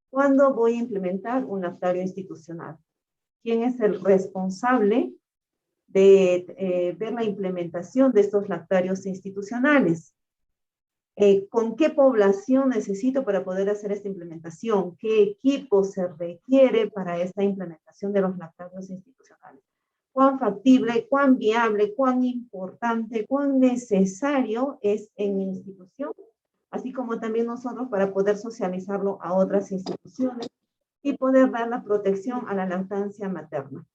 ¿Cuándo voy a implementar un lactario institucional? ¿Quién es el responsable de ver la implementación de estos lactarios institucionales? ¿Con qué población necesito para poder hacer esta implementación? ¿Qué equipo se requiere para esta implementación de los lactarios institucionales? ¿Cuán factible, cuán viable, cuán importante, cuán necesario es en mi institución? Así como también nosotros para poder socializarlo a otras instituciones y poder dar la protección a la lactancia materna.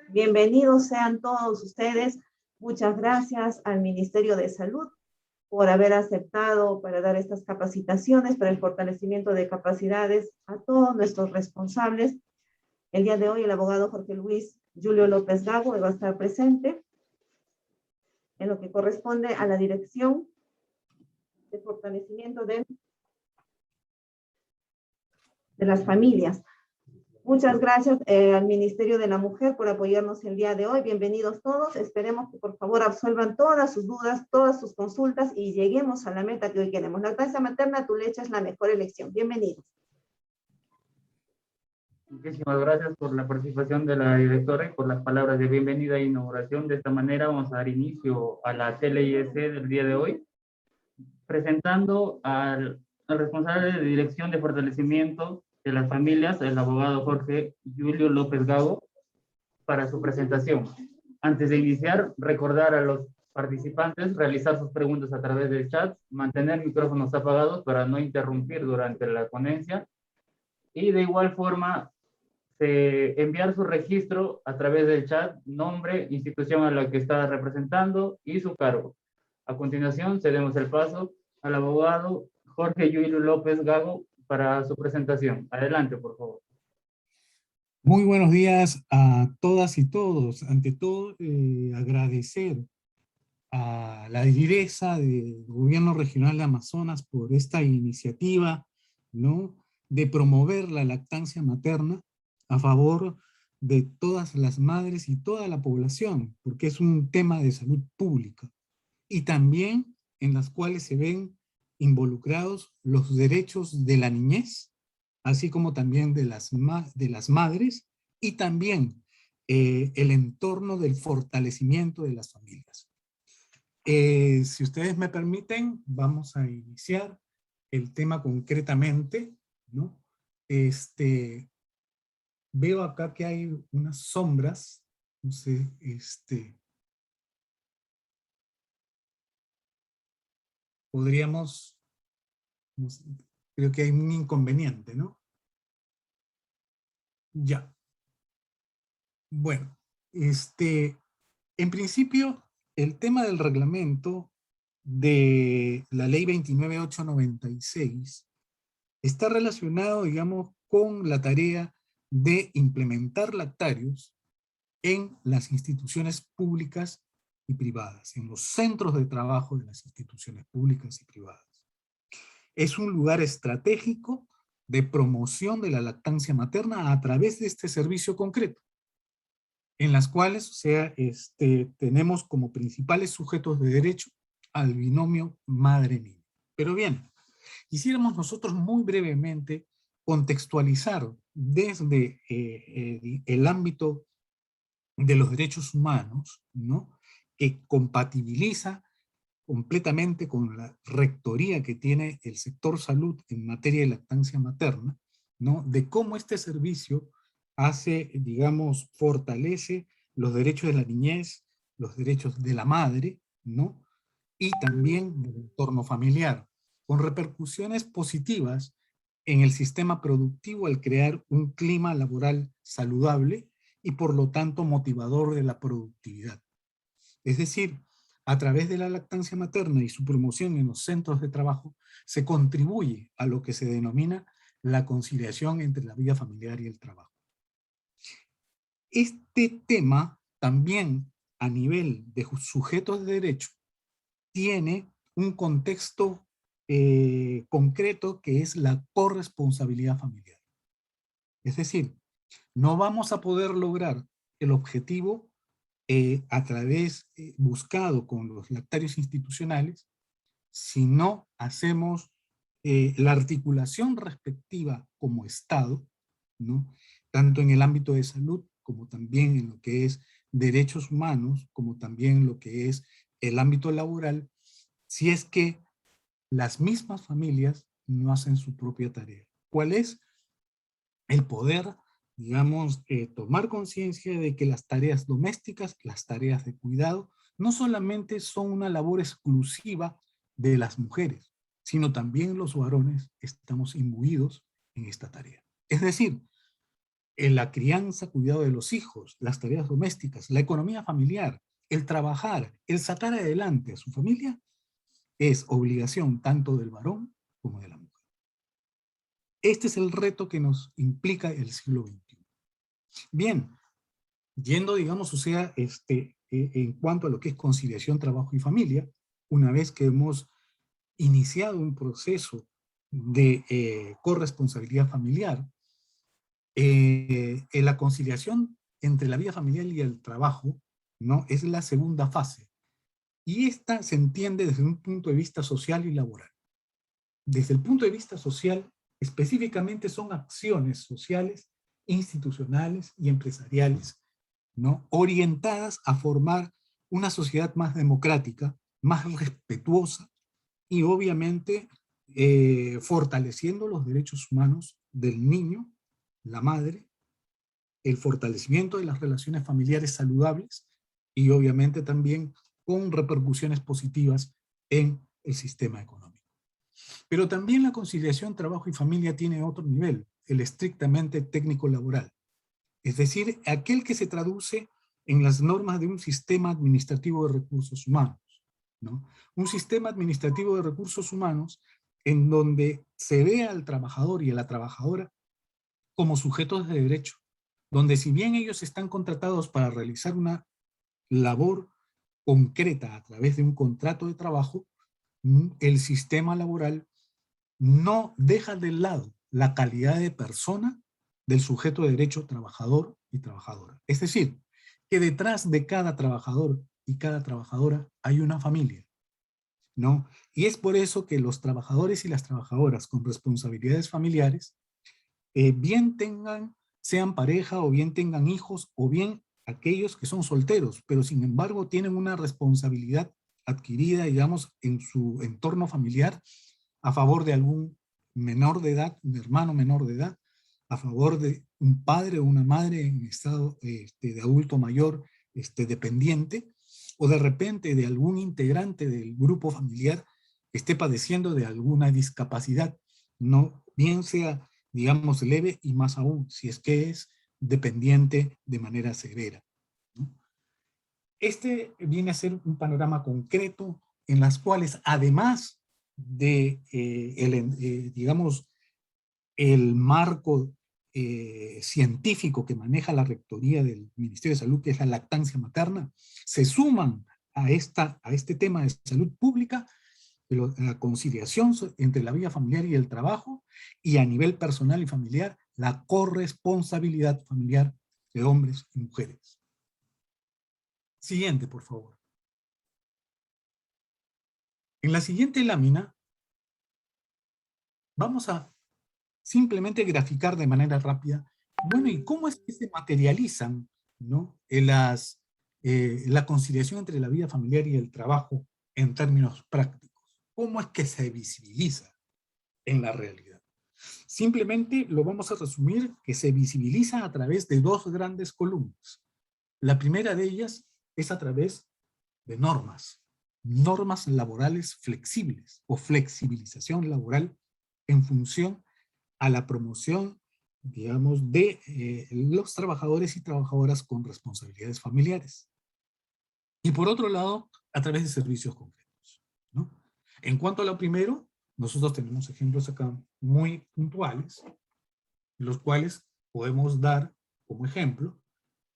Bienvenidos sean todos ustedes. Muchas gracias al Ministerio de Salud por haber aceptado para dar estas capacitaciones para el fortalecimiento de capacidades a todos nuestros responsables. El día de hoy el abogado Jorge Luis Julio López Gago va a estar presente en lo que corresponde a la dirección de fortalecimiento de las familias. Muchas gracias al Ministerio de la Mujer por apoyarnos el día de hoy. Bienvenidos todos. Esperemos que por favor absuelvan todas sus dudas, todas sus consultas y lleguemos a la meta que hoy queremos. Lactancia materna, tu leche es la mejor elección. Bienvenidos. Muchísimas gracias por la participación de la directora y por las palabras de bienvenida e inauguración. De esta manera vamos a dar inicio a la TLIS del día de hoy, presentando al responsable de Dirección de Fortalecimiento de las Familias, el abogado Jorge Julio López Gago, para su presentación. Antes de iniciar, recordar a los participantes realizar sus preguntas a través del chat, mantener micrófonos apagados para no interrumpir durante la ponencia y de igual forma enviar su registro a través del chat, nombre, institución a la que está representando y su cargo. A continuación, cedemos el paso al abogado Jorge Julio López Gago para su presentación. Adelante, por favor. Muy buenos días a todas y todos. Ante todo, agradecer a la lideresa del Gobierno Regional de Amazonas por esta iniciativa, ¿no?, de promover la lactancia materna a favor de todas las madres y toda la población, porque es un tema de salud pública. Y también en las cuales se ven involucrados los derechos de la niñez, así como también de las madres, y también el entorno del fortalecimiento de las familias. Si ustedes me permiten, vamos a iniciar el tema concretamente, ¿no? Veo acá que hay unas sombras, no sé, podríamos, no sé, creo que hay un inconveniente, ¿no? Ya. Bueno, en principio, el tema del reglamento de la ley 29896 está relacionado, digamos, con la tarea de implementar lactarios en las instituciones públicas y privadas, en los centros de trabajo de las instituciones públicas y privadas. Es un lugar estratégico de promoción de la lactancia materna a través de este servicio concreto, en las cuales, o sea, tenemos como principales sujetos de derecho al binomio madre-niño. Pero bien, quisiéramos nosotros muy brevemente contextualizar desde el ámbito de los derechos humanos, ¿no?, que compatibiliza completamente con la rectoría que tiene el sector salud en materia de lactancia materna, ¿no?, de cómo este servicio hace, digamos, fortalece los derechos de la niñez, los derechos de la madre, ¿no?, y también del entorno familiar, con repercusiones positivas en el sistema productivo al crear un clima laboral saludable y por lo tanto motivador de la productividad. Es decir, a través de la lactancia materna y su promoción en los centros de trabajo, se contribuye a lo que se denomina la conciliación entre la vida familiar y el trabajo. Este tema también a nivel de sujetos de derecho tiene un contexto concreto que es la corresponsabilidad familiar. Es decir, No vamos a poder lograr el objetivo buscado con los lactarios institucionales si no hacemos la articulación respectiva como Estado, ¿no? Tanto en el ámbito de salud como también en lo que es derechos humanos, como también en lo que es el ámbito laboral, si es que las mismas familias no hacen su propia tarea. ¿Cuál es? El poder, digamos, tomar conciencia de que las tareas domésticas, las tareas de cuidado, no solamente son una labor exclusiva de las mujeres, sino también los varones estamos imbuidos en esta tarea. Es decir, en la crianza, cuidado de los hijos, las tareas domésticas, la economía familiar, el trabajar, el sacar adelante a su familia, es obligación tanto del varón como de la mujer. Este es el reto que nos implica el siglo XXI. Bien, yendo, digamos, o sea, en cuanto a lo que es conciliación, trabajo y familia, una vez que hemos iniciado un proceso de corresponsabilidad familiar, en la conciliación entre la vida familiar y el trabajo, ¿no? Es la segunda fase. Y esta se entiende desde un punto de vista social y laboral. Desde el punto de vista social, específicamente son acciones sociales, institucionales y empresariales, ¿no? Orientadas a formar una sociedad más democrática, más respetuosa y obviamente fortaleciendo los derechos humanos del niño, la madre, el fortalecimiento de las relaciones familiares saludables y obviamente también con repercusiones positivas en el sistema económico. Pero también la conciliación trabajo y familia tiene otro nivel, el estrictamente técnico-laboral. Es decir, aquel que se traduce en las normas de un sistema administrativo de recursos humanos, ¿no? Un sistema administrativo de recursos humanos en donde se ve al trabajador y a la trabajadora como sujetos de derecho, donde si bien ellos están contratados para realizar una labor concreta a través de un contrato de trabajo, el sistema laboral no deja de lado la calidad de persona del sujeto de derecho trabajador y trabajadora. Es decir, que detrás de cada trabajador y cada trabajadora hay una familia, ¿no? Y es por eso que los trabajadores y las trabajadoras con responsabilidades familiares, bien sean pareja o bien tengan hijos o bien aquellos que son solteros, pero sin embargo tienen una responsabilidad adquirida, digamos, en su entorno familiar a favor de algún menor de edad, un hermano menor de edad, a favor de un padre o una madre en estado de adulto mayor dependiente, o de repente de algún integrante del grupo familiar que esté padeciendo de alguna discapacidad, no bien sea, digamos, leve y más aún, si es que es dependiente de manera severa, ¿no? Este viene a ser un panorama concreto en las cuales, además de, digamos, el marco científico que maneja la Rectoría del Ministerio de Salud, que es la lactancia materna, se suman a este tema de salud pública, la conciliación entre la vida familiar y el trabajo, y a nivel personal y familiar, la corresponsabilidad familiar de hombres y mujeres. Siguiente, por favor. En la siguiente lámina, vamos a simplemente graficar de manera rápida, bueno, ¿y cómo es que se materializan, ¿no? La conciliación entre la vida familiar y el trabajo en términos prácticos? ¿Cómo es que se visibiliza en la realidad? Simplemente lo vamos a resumir que se visibiliza a través de dos grandes columnas. La primera de ellas es a través de normas laborales flexibles o flexibilización laboral en función a la promoción, digamos, de los trabajadores y trabajadoras con responsabilidades familiares. Y por otro lado, a través de servicios concretos, ¿no? En cuanto a lo primero, nosotros tenemos ejemplos acá muy puntuales, los cuales podemos dar como ejemplo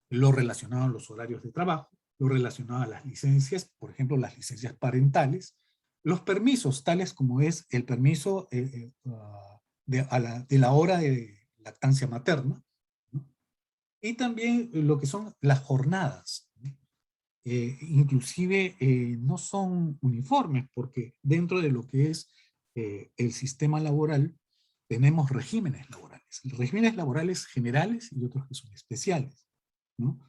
lo relacionado a los horarios de trabajo, lo relacionado a las licencias, por ejemplo, las licencias parentales, los permisos, tales como es el permiso de la hora de lactancia materna, ¿no? Y también lo que son las jornadas. Inclusive no son uniformes, porque dentro de lo que es el sistema laboral tenemos regímenes laborales generales y otros que son especiales, ¿no?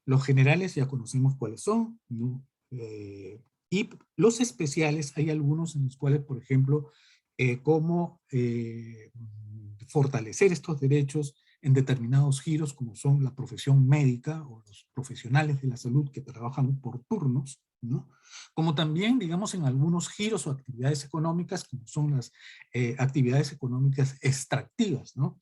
Los generales ya conocimos cuáles son, ¿no? Y los especiales, hay algunos en los cuales, por ejemplo, cómo fortalecer estos derechos en determinados giros, como son la profesión médica o los profesionales de la salud que trabajan por turnos, ¿no? Como también, digamos, en algunos giros o actividades económicas, como son las actividades económicas extractivas, ¿no?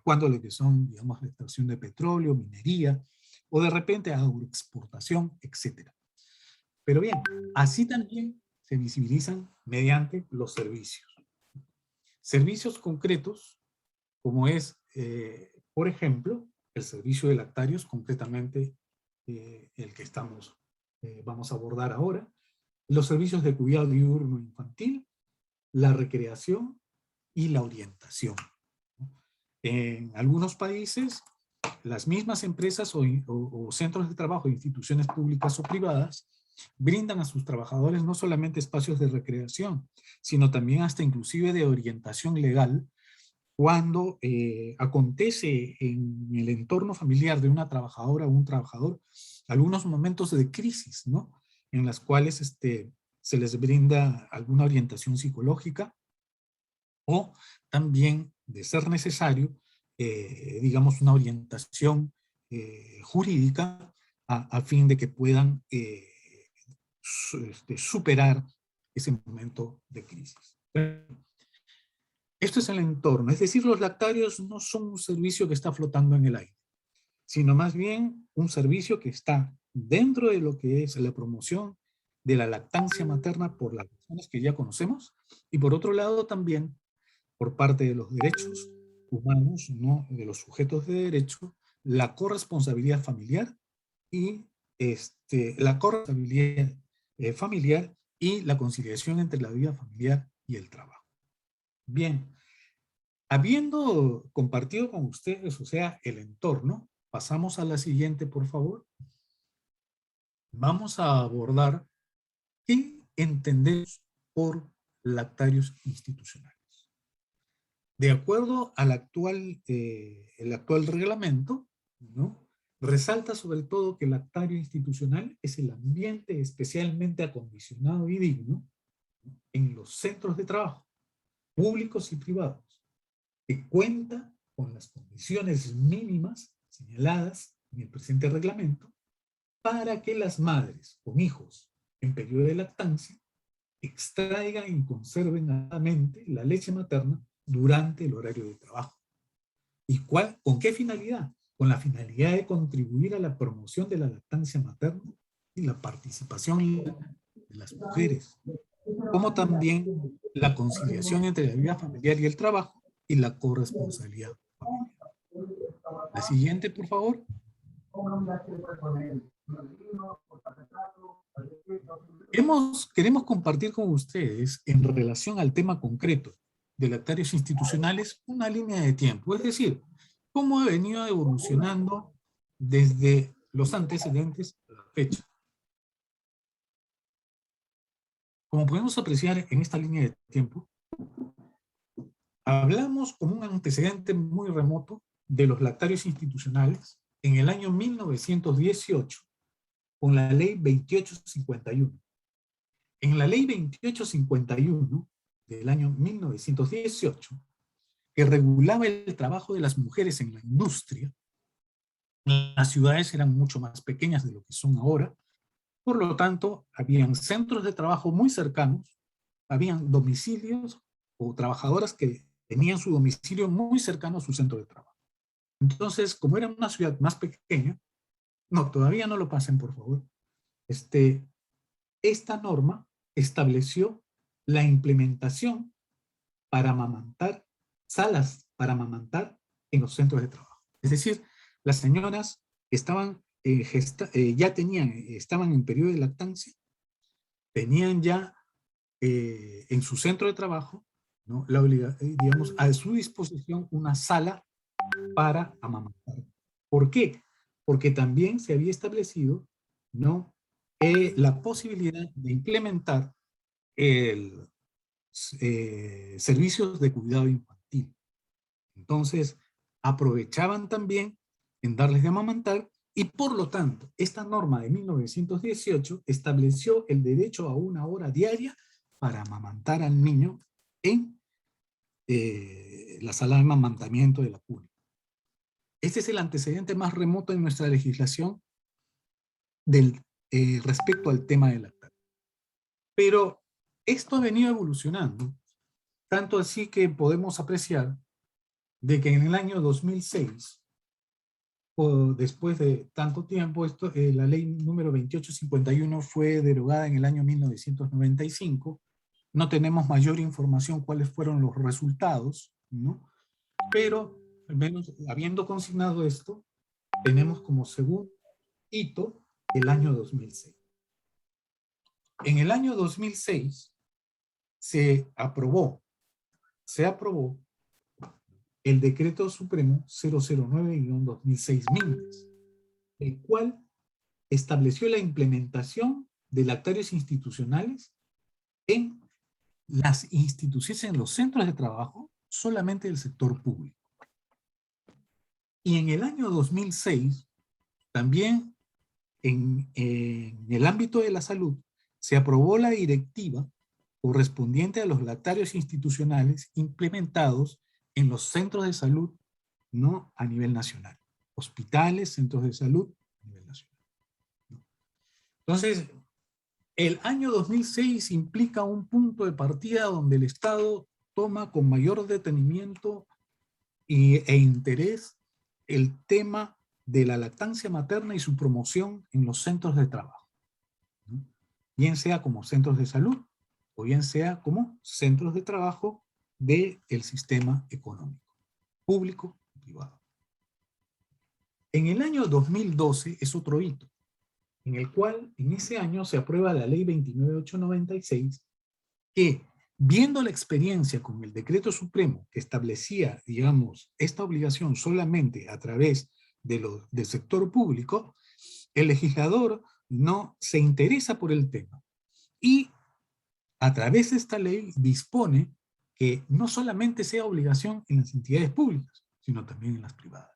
Cuando lo que son, digamos, la extracción de petróleo, minería, o de repente agroexportación, etc. Pero bien, así también se visibilizan mediante los servicios. Servicios concretos, como es, por ejemplo, el servicio de lactarios, concretamente el que vamos a abordar ahora, los servicios de cuidado diurno infantil, la recreación y la orientación. En algunos países, las mismas empresas o centros de trabajo, instituciones públicas o privadas, brindan a sus trabajadores no solamente espacios de recreación, sino también hasta inclusive de orientación legal cuando acontece en el entorno familiar de una trabajadora o un trabajador algunos momentos de crisis, ¿no? En las cuales se les brinda alguna orientación psicológica o también, de ser necesario, digamos, una orientación jurídica a fin de que puedan superar ese momento de crisis. Esto es el entorno, es decir, los lactarios no son un servicio que está flotando en el aire, sino más bien un servicio que está dentro de lo que es la promoción de la lactancia materna por las personas que ya conocemos, y por otro lado también por parte de los derechos humanos, ¿no? De los sujetos de derecho, la corresponsabilidad familiar y la corresponsabilidad familiar y la conciliación entre la vida familiar y el trabajo. Bien, habiendo compartido con ustedes, o sea, el entorno, pasamos a la siguiente, por favor. Vamos a abordar qué entendemos por lactarios institucionales. De acuerdo al el actual reglamento, ¿no? Resalta sobre todo que el lactario institucional es el ambiente especialmente acondicionado y digno, ¿no? En los centros de trabajo, públicos y privados, que cuenta con las condiciones mínimas señaladas en el presente reglamento para que las madres con hijos en periodo de lactancia extraigan y conserven adecuadamente la leche materna durante el horario de trabajo. ¿Y con qué finalidad? Con la finalidad de contribuir a la promoción de la lactancia materna y la participación de las mujeres, como también la conciliación entre la vida familiar y el trabajo y la corresponsabilidad familiar. La siguiente, por favor. Queremos compartir con ustedes, en relación al tema concreto de lactarios institucionales, una línea de tiempo, es decir, cómo ha venido evolucionando desde los antecedentes a la fecha. Como podemos apreciar en esta línea de tiempo, hablamos como un antecedente muy remoto de los lactarios institucionales en el año 1918, con la ley 2851. En la ley 2851 del año 1918, que regulaba el trabajo de las mujeres en la industria, las ciudades eran mucho más pequeñas de lo que son ahora, por lo tanto, habían centros de trabajo muy cercanos, habían domicilios o trabajadoras que tenían su domicilio muy cercano a su centro de trabajo. Entonces, como era una ciudad más pequeña, no, todavía no lo pasen, por favor, esta norma estableció la implementación para amamantar, salas para amamantar en los centros de trabajo. Es decir, las señoras estaban, estaban en periodo de lactancia, tenían ya en su centro de trabajo, ¿no? Digamos, a su disposición una sala para amamantar. ¿Por qué? Porque también se había establecido, ¿no?, la posibilidad de implementar servicios de cuidado infantil. Entonces, aprovechaban también en darles de amamantar, y por lo tanto, esta norma de 1918 estableció el derecho a 1 hora diaria para amamantar al niño en la sala de amamantamiento de la cuna. Este es el antecedente más remoto en nuestra legislación respecto al tema del lactancia. Pero esto ha venido evolucionando, tanto así que podemos apreciar de que en el año 2006, o después de tanto tiempo, la ley número 2851 fue derogada en el año 1995. No tenemos mayor información cuáles fueron los resultados, ¿no? Pero, al menos habiendo consignado esto, tenemos como segundo hito el año 2006. En el año 2006 se aprobó el Decreto Supremo 009-2006 MINDES, el cual estableció la implementación de lactarios institucionales en las instituciones, en los centros de trabajo, solamente del sector público. Y en el año 2006, también en el ámbito de la salud, se aprobó la directiva correspondiente a los lactarios institucionales implementados en los centros de salud, ¿no?, a nivel nacional. Hospitales, centros de salud a nivel nacional, ¿no? Entonces, el año 2006 implica un punto de partida donde el Estado toma con mayor detenimiento e interés el tema de la lactancia materna y su promoción en los centros de trabajo, ¿no?, bien sea como centros de salud o bien sea como centros de trabajo del sistema económico, público y privado. En el año 2012 es otro hito, en el cual en ese año se aprueba la ley 29896, que, viendo la experiencia con el Decreto Supremo que establecía, digamos, esta obligación solamente a través del sector público, el legislador no se interesa por el tema y a través de esta ley dispone que no solamente sea obligación en las entidades públicas, sino también en las privadas.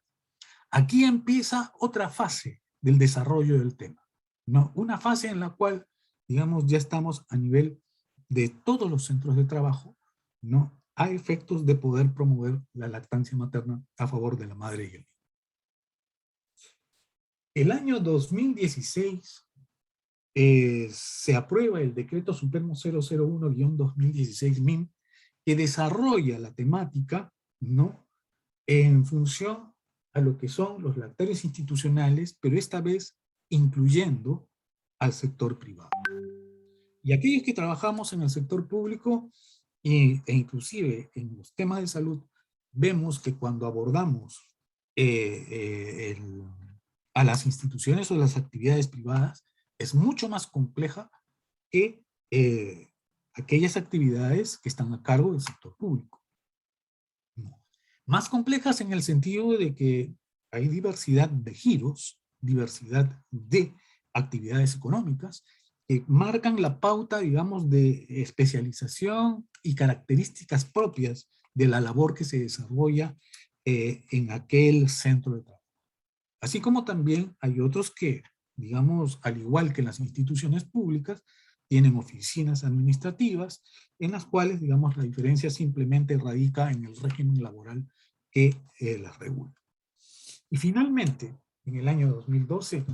Aquí empieza otra fase del desarrollo del tema, ¿no? Una fase en la cual, digamos, ya estamos a nivel de todos los centros de trabajo, ¿no?, a efectos de poder promover la lactancia materna a favor de la madre y el niño. El año 2016 se aprueba el Decreto Supremo 001-2016 MIN, que desarrolla la temática, ¿no?, en función a lo que son los lactarios institucionales, pero esta vez incluyendo al sector privado. Y aquellos que trabajamos en el sector público e inclusive en los temas de salud, vemos que cuando abordamos a las instituciones o las actividades privadas, es mucho más compleja que aquellas actividades que están a cargo del sector público. No. Más complejas en el sentido de que hay diversidad de giros, diversidad de actividades económicas que marcan la pauta, digamos, de especialización y características propias de la labor que se desarrolla en aquel centro de trabajo. Así como también hay otros que, digamos, al igual que las instituciones públicas, tienen oficinas administrativas en las cuales, digamos, la diferencia simplemente radica en el régimen laboral que las regula. Y finalmente, en el año 2012,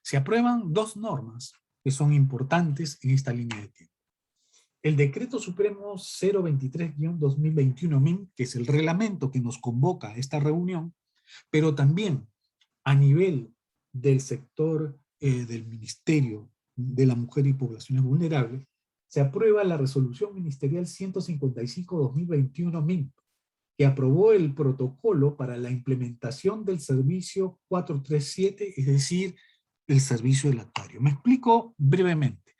se aprueban dos normas que son importantes en esta línea de tiempo. El Decreto Supremo 023-2021 MIN, que es el reglamento que nos convoca a esta reunión, pero también a nivel del sector del Ministerio de la Mujer y Poblaciones Vulnerables, se aprueba la Resolución Ministerial 155-2021 MIN, que aprobó el protocolo para la implementación del servicio 437, es decir, el servicio de lactario. Me explico brevemente.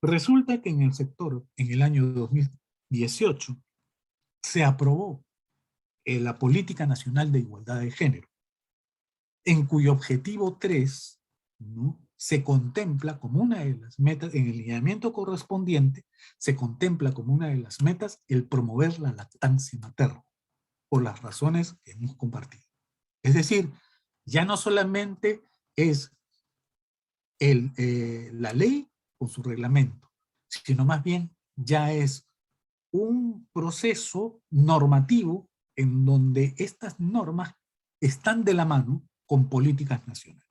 Resulta que en el sector, en el año 2018, se aprobó la Política Nacional de Igualdad de Género. en cuyo objetivo 3, ¿no?, se contempla como una de las metas, en el lineamiento correspondiente, se contempla como una de las metas el promover la lactancia materna, por las razones que hemos compartido. Es decir, ya no solamente es la ley con su reglamento, sino más bien ya es un proceso normativo en donde estas normas están de la mano con políticas nacionales.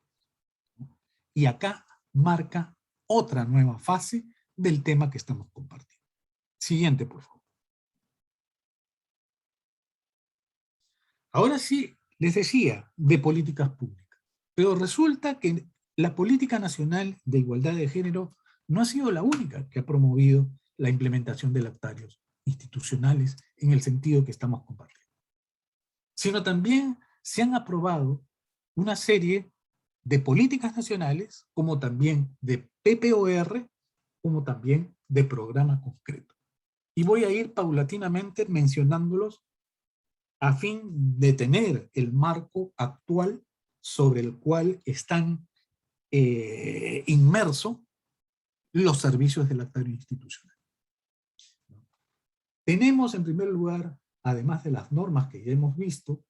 Y acá marca otra nueva fase del tema que estamos compartiendo. Siguiente, por favor. Ahora sí, les decía de políticas públicas, pero resulta que la Política Nacional de Igualdad de Género no ha sido la única que ha promovido la implementación de lactarios institucionales en el sentido que estamos compartiendo, sino también se han aprobado una serie de políticas nacionales, como también de PPOR, como también de programa concreto. Y voy a ir paulatinamente mencionándolos a fin de tener el marco actual sobre el cual están inmersos los servicios del lactario institucional. Tenemos en primer lugar, además de las normas que ya hemos visto,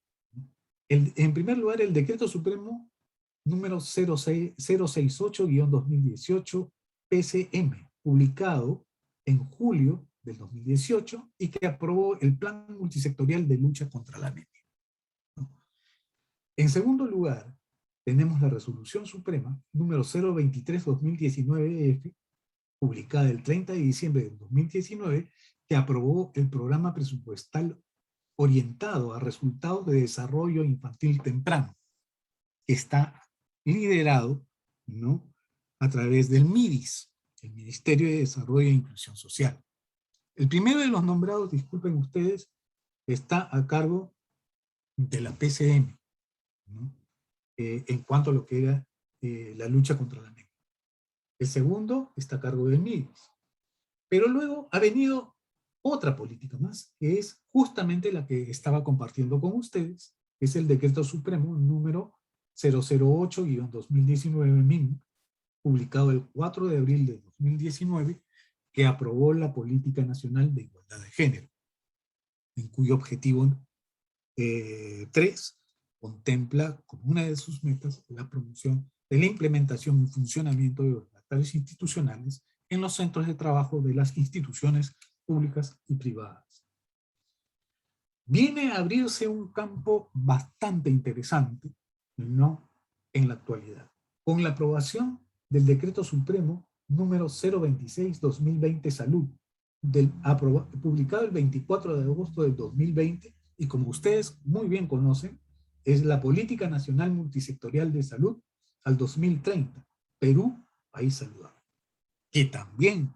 en primer lugar el Decreto Supremo número 068-2018 PCM, publicado en julio del 2018 y que aprobó el Plan Multisectorial de Lucha contra la Anemia. En segundo lugar, tenemos la Resolución Suprema número 023-2019-EF, publicada el 30 de diciembre del 2019, que aprobó el programa presupuestal orientado a resultados de desarrollo infantil temprano, que está liderado, ¿no?, a través del MIDIS, el Ministerio de Desarrollo e Inclusión Social. El primero de los nombrados, disculpen ustedes, está a cargo de la PCM, ¿no?, en cuanto a lo que era la lucha contra la anemia. El segundo está a cargo del MIDIS. Pero luego ha venido otra política más, que es justamente la que estaba compartiendo con ustedes, que es el Decreto Supremo número 008-2019 MIN, publicado el 4 de abril de 2019, que aprobó la Política Nacional de Igualdad de Género, en cuyo objetivo 3 contempla como una de sus metas la promoción de la implementación y funcionamiento de los lactarios institucionales en los centros de trabajo de las instituciones públicas y privadas. Viene a abrirse un campo bastante interesante, ¿no?, en la actualidad, con la aprobación del Decreto Supremo número 026-2020 Salud, publicado el 24 de agosto del 2020, y como ustedes muy bien conocen, es la Política Nacional Multisectorial de Salud al 2030, Perú, país saludable, que también,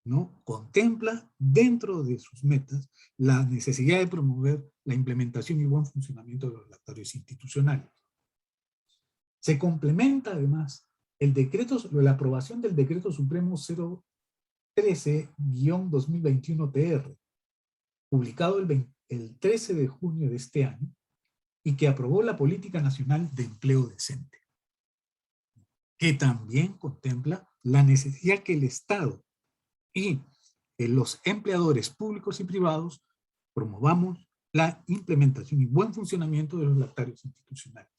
¿no?, contempla dentro de sus metas la necesidad de promover la implementación y buen funcionamiento de los lactarios institucionales. Se complementa además la aprobación del Decreto Supremo 013-2021 TR, publicado el 13 de junio de este año, y que aprobó la Política Nacional de Empleo Decente, que también contempla la necesidad que el Estado y los empleadores públicos y privados promovamos la implementación y buen funcionamiento de los lactarios institucionales.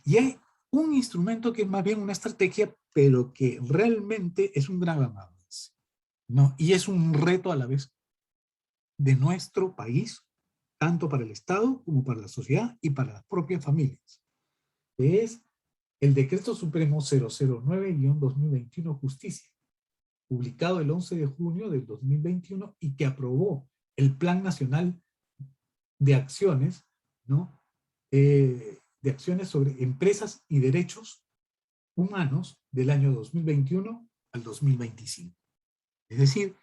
Y hay un instrumento que es más bien una estrategia, pero que realmente es un gran avance, ¿no?, y es un reto a la vez de nuestro país, tanto para el Estado como para la sociedad y para las propias familias, que es el Decreto Supremo 009-2021 Justicia, publicado el 11 de junio del 2021 y que aprobó el Plan Nacional de Acciones, ¿no?, de acciones sobre empresas y derechos humanos del año 2021 al 2025. Es decir,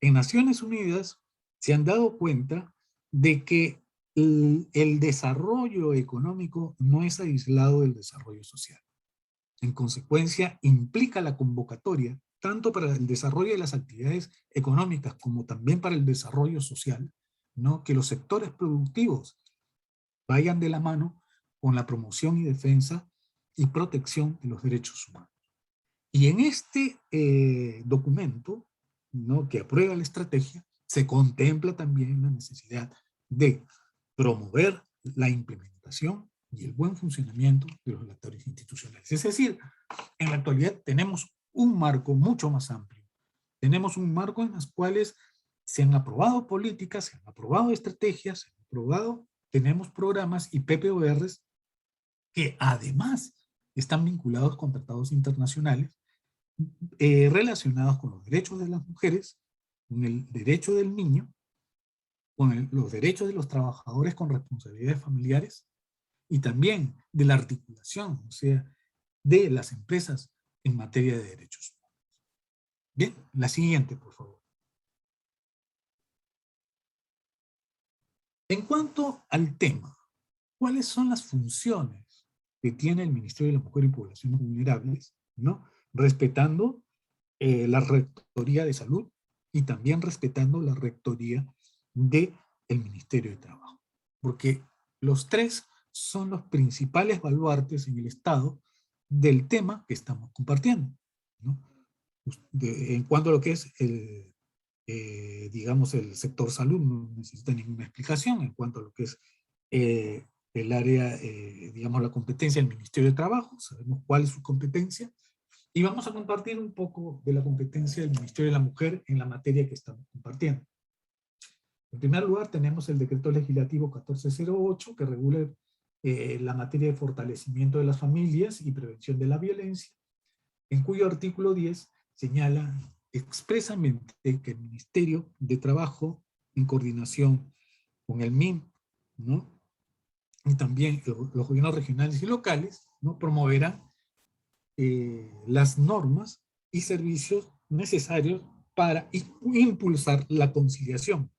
en Naciones Unidas se han dado cuenta de que el desarrollo económico no es aislado del desarrollo social. En consecuencia, implica la convocatoria tanto para el desarrollo de las actividades económicas como también para el desarrollo social, ¿no?, que los sectores productivos vayan de la mano con la promoción y defensa y protección de los derechos humanos. Y en este documento, ¿no?, que aprueba la estrategia, se contempla también la necesidad de promover la implementación y el buen funcionamiento de los lactatorios institucionales. Es decir, en la actualidad tenemos un marco mucho más amplio. Tenemos un marco en los cuales se han aprobado políticas, se han aprobado estrategias, se han aprobado, tenemos programas y PPORs que además están vinculados con tratados internacionales relacionados con los derechos de las mujeres, con el derecho del niño, con los derechos de los trabajadores con responsabilidades familiares y también de la articulación, o sea, de las empresas en materia de derechos humanos. Bien, la siguiente, por favor. En cuanto al tema, ¿cuáles son las funciones que tiene el Ministerio de la Mujer y Poblaciones Vulnerables, ¿no?, respetando la Rectoría de Salud y también respetando la Rectoría del Ministerio de Trabajo? Porque los tres son los principales baluartes en el Estado del tema que estamos compartiendo, ¿no? En cuanto a lo que es digamos, el sector salud, no necesita ninguna explicación. En cuanto a lo que es el área, digamos, la competencia del Ministerio de Trabajo, sabemos cuál es su competencia, y vamos a compartir un poco de la competencia del Ministerio de la Mujer en la materia que estamos compartiendo. En primer lugar, tenemos el Decreto Legislativo 1408, que regula la materia de fortalecimiento de las familias y prevención de la violencia, en cuyo artículo 10 señala expresamente que el Ministerio de Trabajo, en coordinación con el MIM, ¿no?, y también los gobiernos regionales y locales, ¿no?, promoverán las normas y servicios necesarios para impulsar la conciliación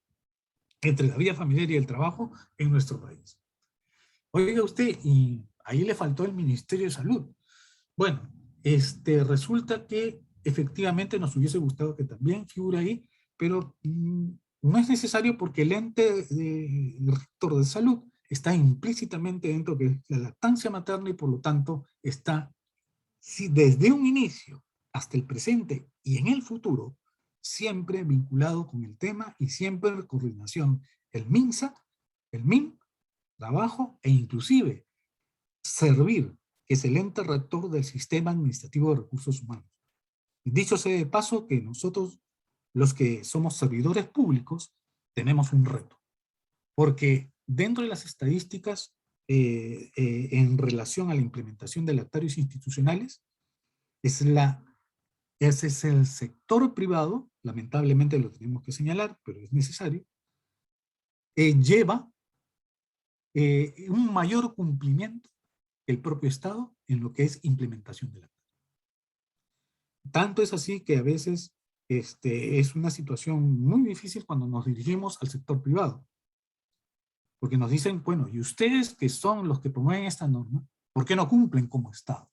entre la vida familiar y el trabajo en nuestro país. Oiga usted, y ahí le faltó el Ministerio de Salud. Bueno, resulta que efectivamente nos hubiese gustado que también figure ahí, pero no es necesario porque el ente rector de salud está implícitamente dentro de la lactancia materna y por lo tanto está, desde un inicio hasta el presente y en el futuro, siempre vinculado con el tema y siempre en coordinación el MINSA, el MIM, trabajo e inclusive servir, que es el ente rector del Sistema Administrativo de Recursos Humanos. Dicho sea de paso que nosotros, los que somos servidores públicos, tenemos un reto, porque dentro de las estadísticas en relación a la implementación de lactarios institucionales, ese es el sector privado, lamentablemente lo tenemos que señalar, pero es necesario, lleva un mayor cumplimiento que el propio Estado en lo que es implementación de lactarios. Tanto es así que a veces es una situación muy difícil cuando nos dirigimos al sector privado. Porque nos dicen, bueno, y ustedes que son los que promueven esta norma, ¿por qué no cumplen como Estado?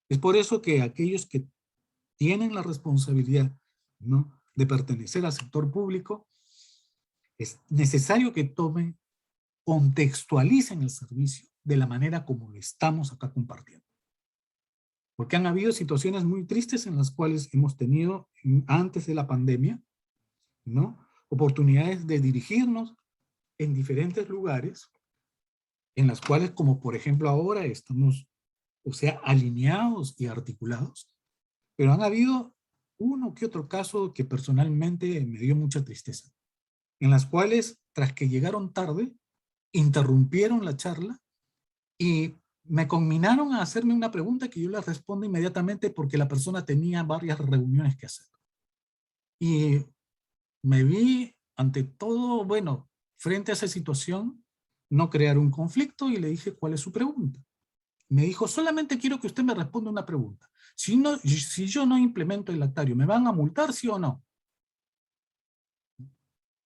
Es por eso que aquellos que tienen la responsabilidad, ¿no?, de pertenecer al sector público, es necesario que contextualicen el servicio de la manera como lo estamos acá compartiendo. Porque han habido situaciones muy tristes en las cuales hemos tenido, antes de la pandemia, ¿no?, oportunidades de dirigirnos en diferentes lugares, en las cuales, como por ejemplo ahora, estamos, o sea, alineados y articulados, pero han habido uno que otro caso que personalmente me dio mucha tristeza, en las cuales, tras que llegaron tarde, interrumpieron la charla y me conminaron a hacerme una pregunta que yo les respondo inmediatamente porque la persona tenía varias reuniones que hacer. Y me vi ante todo, bueno, frente a esa situación, no crear un conflicto y le dije, ¿cuál es su pregunta? Me dijo, solamente quiero que usted me responda una pregunta. Si yo no implemento el lactario, ¿me van a multar, sí o no?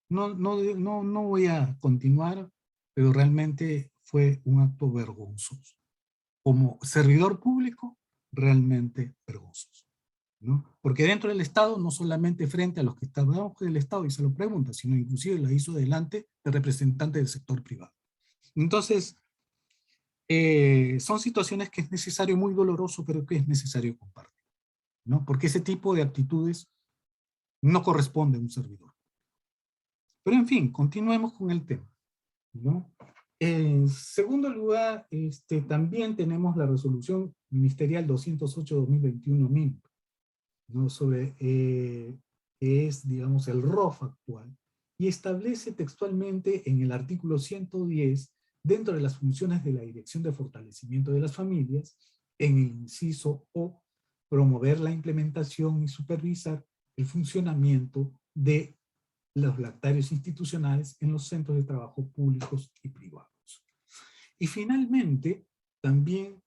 No voy a continuar, pero realmente fue un acto vergonzoso. Como servidor público, realmente vergonzoso, ¿no? Porque dentro del Estado, no solamente frente a los que están debajo del Estado y se lo pregunta, sino inclusive la hizo delante de representantes del sector privado. Entonces, son situaciones que es necesario, muy doloroso, pero que es necesario compartir, ¿no? Porque ese tipo de actitudes no corresponde a un servidor. Pero en fin, continuemos con el tema, ¿no? En segundo lugar, también tenemos la resolución ministerial 208-2021 MIMP, ¿no? Sobre, que es, digamos, el ROF actual, y establece textualmente en el artículo 110, dentro de las funciones de la Dirección de Fortalecimiento de las Familias, en el inciso O, promover la implementación y supervisar el funcionamiento de los lactarios institucionales en los centros de trabajo públicos y privados. Y finalmente, también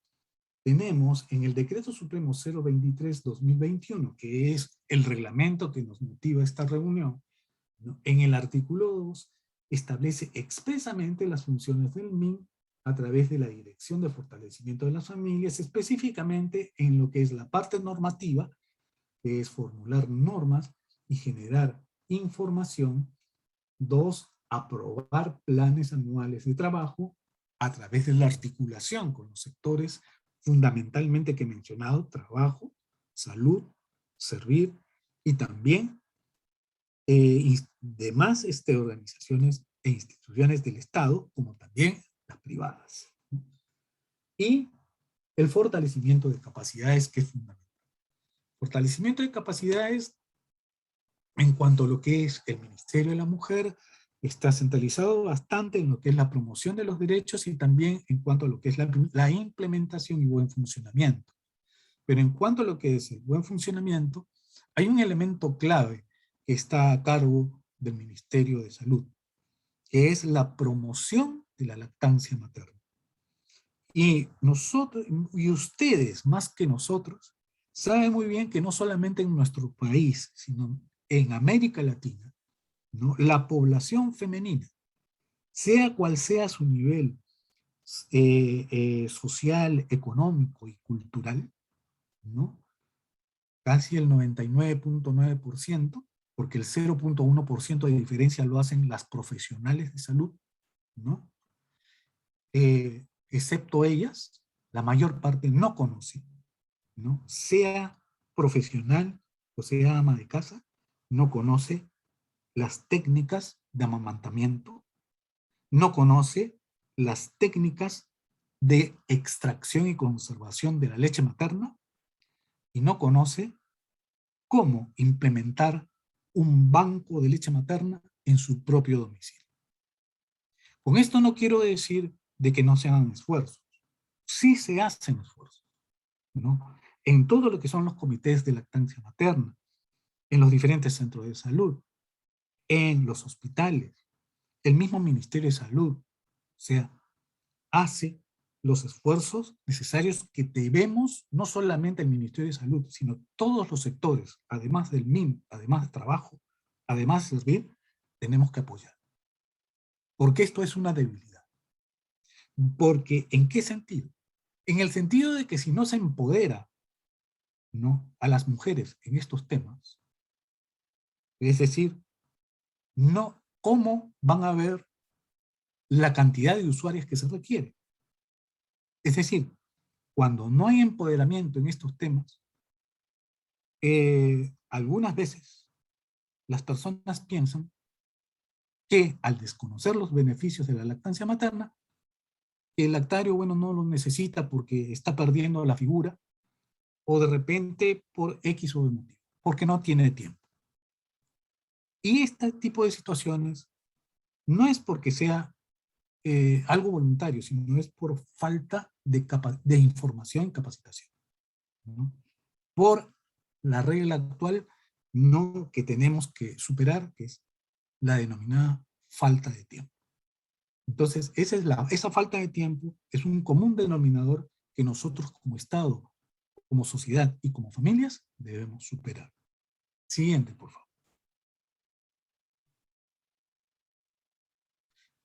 tenemos en el Decreto Supremo 023-2021, que es el reglamento que nos motiva esta reunión, ¿no? En el artículo 2 establece expresamente las funciones del MIN a través de la Dirección de Fortalecimiento de las Familias, específicamente en lo que es la parte normativa, que es formular normas y generar información. 2, aprobar planes anuales de trabajo a través de la articulación con los sectores fundamentalmente que he mencionado: trabajo, salud, servir, y también demás organizaciones e instituciones del Estado, como también las privadas. Y el fortalecimiento de capacidades, que es fundamental. Fortalecimiento de capacidades en cuanto a lo que es el Ministerio de la Mujer, está centralizado bastante en lo que es la promoción de los derechos y también en cuanto a lo que es la implementación y buen funcionamiento. Pero en cuanto a lo que es el buen funcionamiento, hay un elemento clave que está a cargo del Ministerio de Salud, que es la promoción de la lactancia materna. Y nosotros, y ustedes más que nosotros, saben muy bien que no solamente en nuestro país, sino en América Latina, ¿no? La población femenina, sea cual sea su nivel social, económico y cultural, ¿no? Casi el 99.9%, porque el 0.1% de diferencia lo hacen las profesionales de salud, ¿no? Excepto ellas, la mayor parte no conoce, ¿no? Sea profesional o sea ama de casa, no conoce las técnicas de amamantamiento, no conoce las técnicas de extracción y conservación de la leche materna, y no conoce cómo implementar un banco de leche materna en su propio domicilio. Con esto no quiero decir de que no se hagan esfuerzos. Sí se hacen esfuerzos, ¿no? En todo lo que son los comités de lactancia materna, en los diferentes centros de salud, en los hospitales, el mismo Ministerio de Salud, o sea, hace los esfuerzos necesarios que debemos, no solamente el Ministerio de Salud, sino todos los sectores, además del MIM, además de trabajo, además de servir, tenemos que apoyar. Porque esto es una debilidad. Porque, ¿en qué sentido? En el sentido de que si no se empodera, ¿no?, a las mujeres en estos temas, es decir, no, ¿cómo van a ver la cantidad de usuarios que se requiere? Es decir, cuando no hay empoderamiento en estos temas, algunas veces las personas piensan que al desconocer los beneficios de la lactancia materna, el lactario, bueno, no lo necesita porque está perdiendo la figura, o de repente por X o Y motivo, porque no tiene tiempo. Y este tipo de situaciones no es porque sea algo voluntario, sino es por falta de información y capacitación, ¿no? Por la regla actual no que tenemos que superar, que es la denominada falta de tiempo. Entonces, esa falta de tiempo es un común denominador que nosotros como Estado, como sociedad y como familias debemos superar. Siguiente, por favor.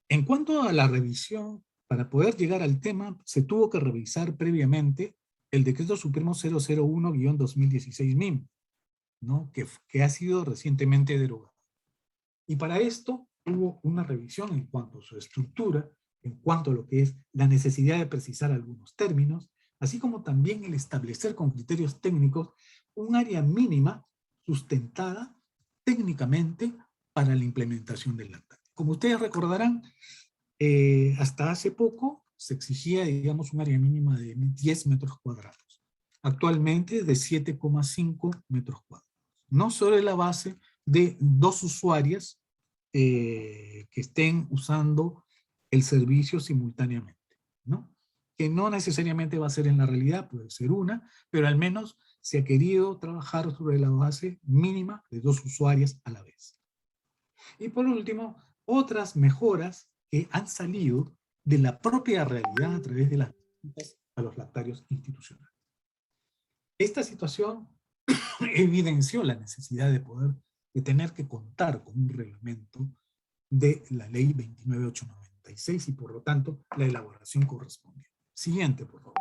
En cuanto a la revisión, para poder llegar al tema, se tuvo que revisar previamente el Decreto Supremo 001-2016 MIM, ¿no? que ha sido recientemente derogado. Y para esto hubo una revisión en cuanto a su estructura, en cuanto a lo que es la necesidad de precisar algunos términos, así como también el establecer con criterios técnicos un área mínima sustentada técnicamente para la implementación del lactario. Como ustedes recordarán, hasta hace poco se exigía, digamos, un área mínima de 10 metros cuadrados. Actualmente de 7,5 metros cuadrados. No sobre la base de 2 usuarias que estén usando el servicio simultáneamente, ¿no? Que no necesariamente va a ser en la realidad, puede ser una, pero al menos se ha querido trabajar sobre la base mínima de 2 usuarias a la vez. Y por último, otras mejoras que han salido de la propia realidad a través de las visitas a los lactarios institucionales. Esta situación evidenció la necesidad de tener que contar con un reglamento de la ley 29896 y por lo tanto la elaboración correspondiente. Siguiente, por favor.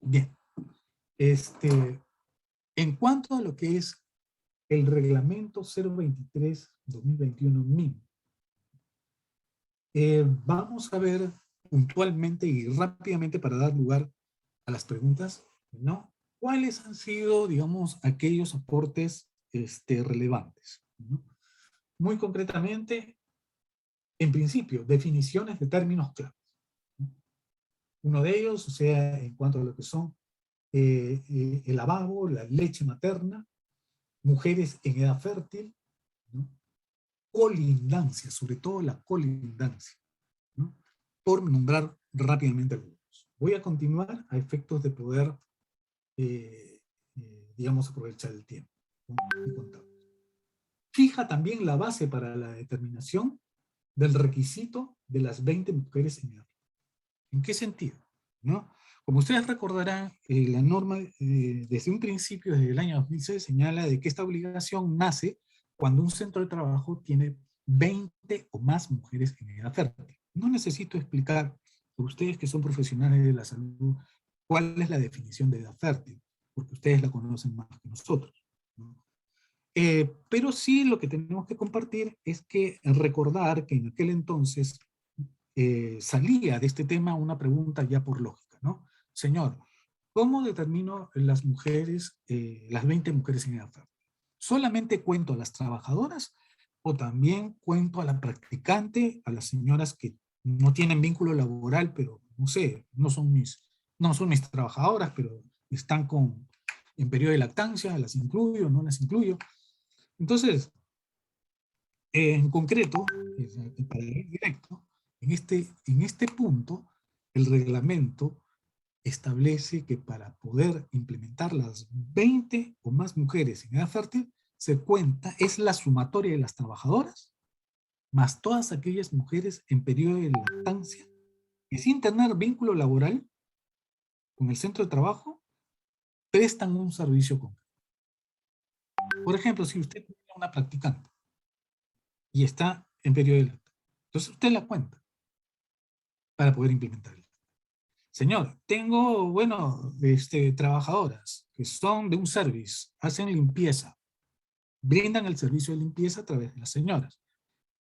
Bien. En cuanto a lo que es el reglamento 023-2021 MIN, vamos a ver puntualmente y rápidamente para dar lugar a las preguntas, ¿no? ¿Cuáles han sido, digamos, aquellos aportes relevantes, ¿no? Muy concretamente, en principio, definiciones de términos claves, ¿no? Uno de ellos, o sea, en cuanto a lo que son el lavabo, la leche materna, mujeres en edad fértil, ¿no? Colindancia, sobre todo la colindancia, ¿no? Por nombrar rápidamente algunos. Voy a continuar a efectos de poder, digamos, aprovechar el tiempo, ¿no? Y contar. Fija también la base para la determinación del requisito de las 20 mujeres en edad. ¿En qué sentido? ¿No? Como ustedes recordarán, la norma desde un principio, desde el año 2006, señala de que esta obligación nace cuando un centro de trabajo tiene 20 o más mujeres en edad fértil. No necesito explicar, por ustedes que son profesionales de la salud, cuál es la definición de edad fértil, porque ustedes la conocen más que nosotros, ¿no? Pero sí lo que tenemos que compartir es que recordar que en aquel entonces salía de este tema una pregunta ya por lógica, ¿no? Señor, ¿cómo determino las mujeres, las 20 mujeres en edad fértil? ¿Solamente cuento a las trabajadoras o también cuento a la practicante, a las señoras que no tienen vínculo laboral, pero no sé, no son mis trabajadoras, pero están en periodo de lactancia, las incluyo, no las incluyo? Entonces, en concreto, para ir directo, en este punto, el reglamento establece que para poder implementar las 20 o más mujeres en edad fértil, se cuenta, es la sumatoria de las trabajadoras, más todas aquellas mujeres en periodo de lactancia, que sin tener vínculo laboral con el centro de trabajo, prestan un servicio concreto. Por ejemplo, si usted tiene una practicante y está en periodo de lactancia, entonces usted la cuenta para poder implementarla. Señor, tengo, bueno, trabajadoras que son de un service, hacen limpieza, brindan el servicio de limpieza a través de las señoras.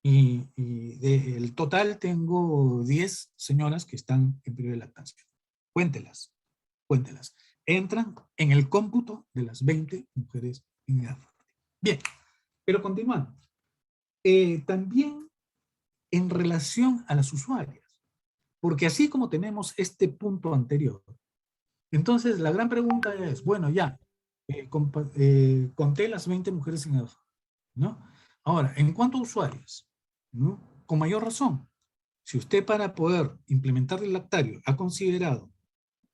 Y del total tengo 10 señoras que están en periodo de lactancia. Cuéntelas, cuéntelas. Entran en el cómputo de las 20 mujeres en edad fértil. Bien, pero continuando. También en relación a las usuarias. Porque así como tenemos este punto anterior, entonces la gran pregunta es, bueno, ya, conté las 20 mujeres en edad fértil, ¿no? Ahora, en cuanto a usuarias, ¿no? Con mayor razón, si usted para poder implementar el lactario ha considerado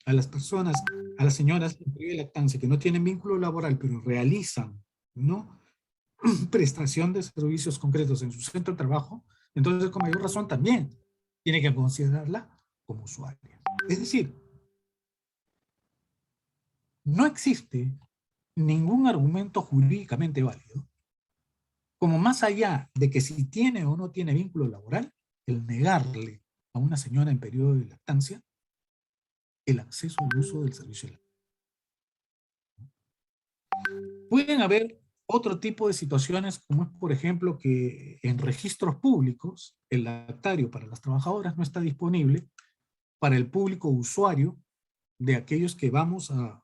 a las personas, a las señoras en periodo de lactancia que no tienen vínculo laboral, pero realizan, ¿no?, prestación de servicios concretos en su centro de trabajo, entonces con mayor razón también tiene que considerarla como usuaria. Es decir, no existe ningún argumento jurídicamente válido como más allá de que si tiene o no tiene vínculo laboral, el negarle a una señora en periodo de lactancia el acceso al uso del servicio de lactancia. Pueden haber Otro tipo de situaciones, como es, por ejemplo, que en registros públicos, el lactario para las trabajadoras no está disponible para el público usuario de aquellos que vamos a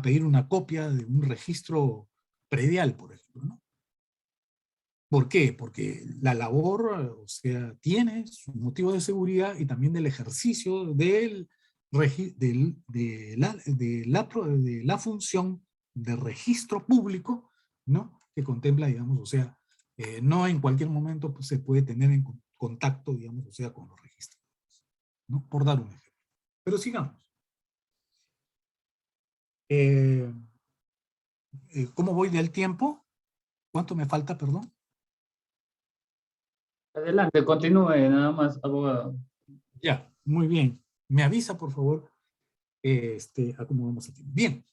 pedir una copia de un registro predial, por ejemplo, ¿no? ¿Por qué? Porque la labor, o sea, tiene su motivo de seguridad y también del ejercicio de la función de registro público, ¿no? Que contempla, digamos, o sea, no en cualquier momento pues, se puede tener en contacto, digamos, o sea, con los registros, ¿no? Por dar un ejemplo. Pero sigamos. ¿Cómo voy del tiempo? ¿Cuánto me falta, perdón? Adelante, continúe, nada más, abogado. Ya, muy bien. Me avisa, por favor, a cómo vamos a tiempo. Bien,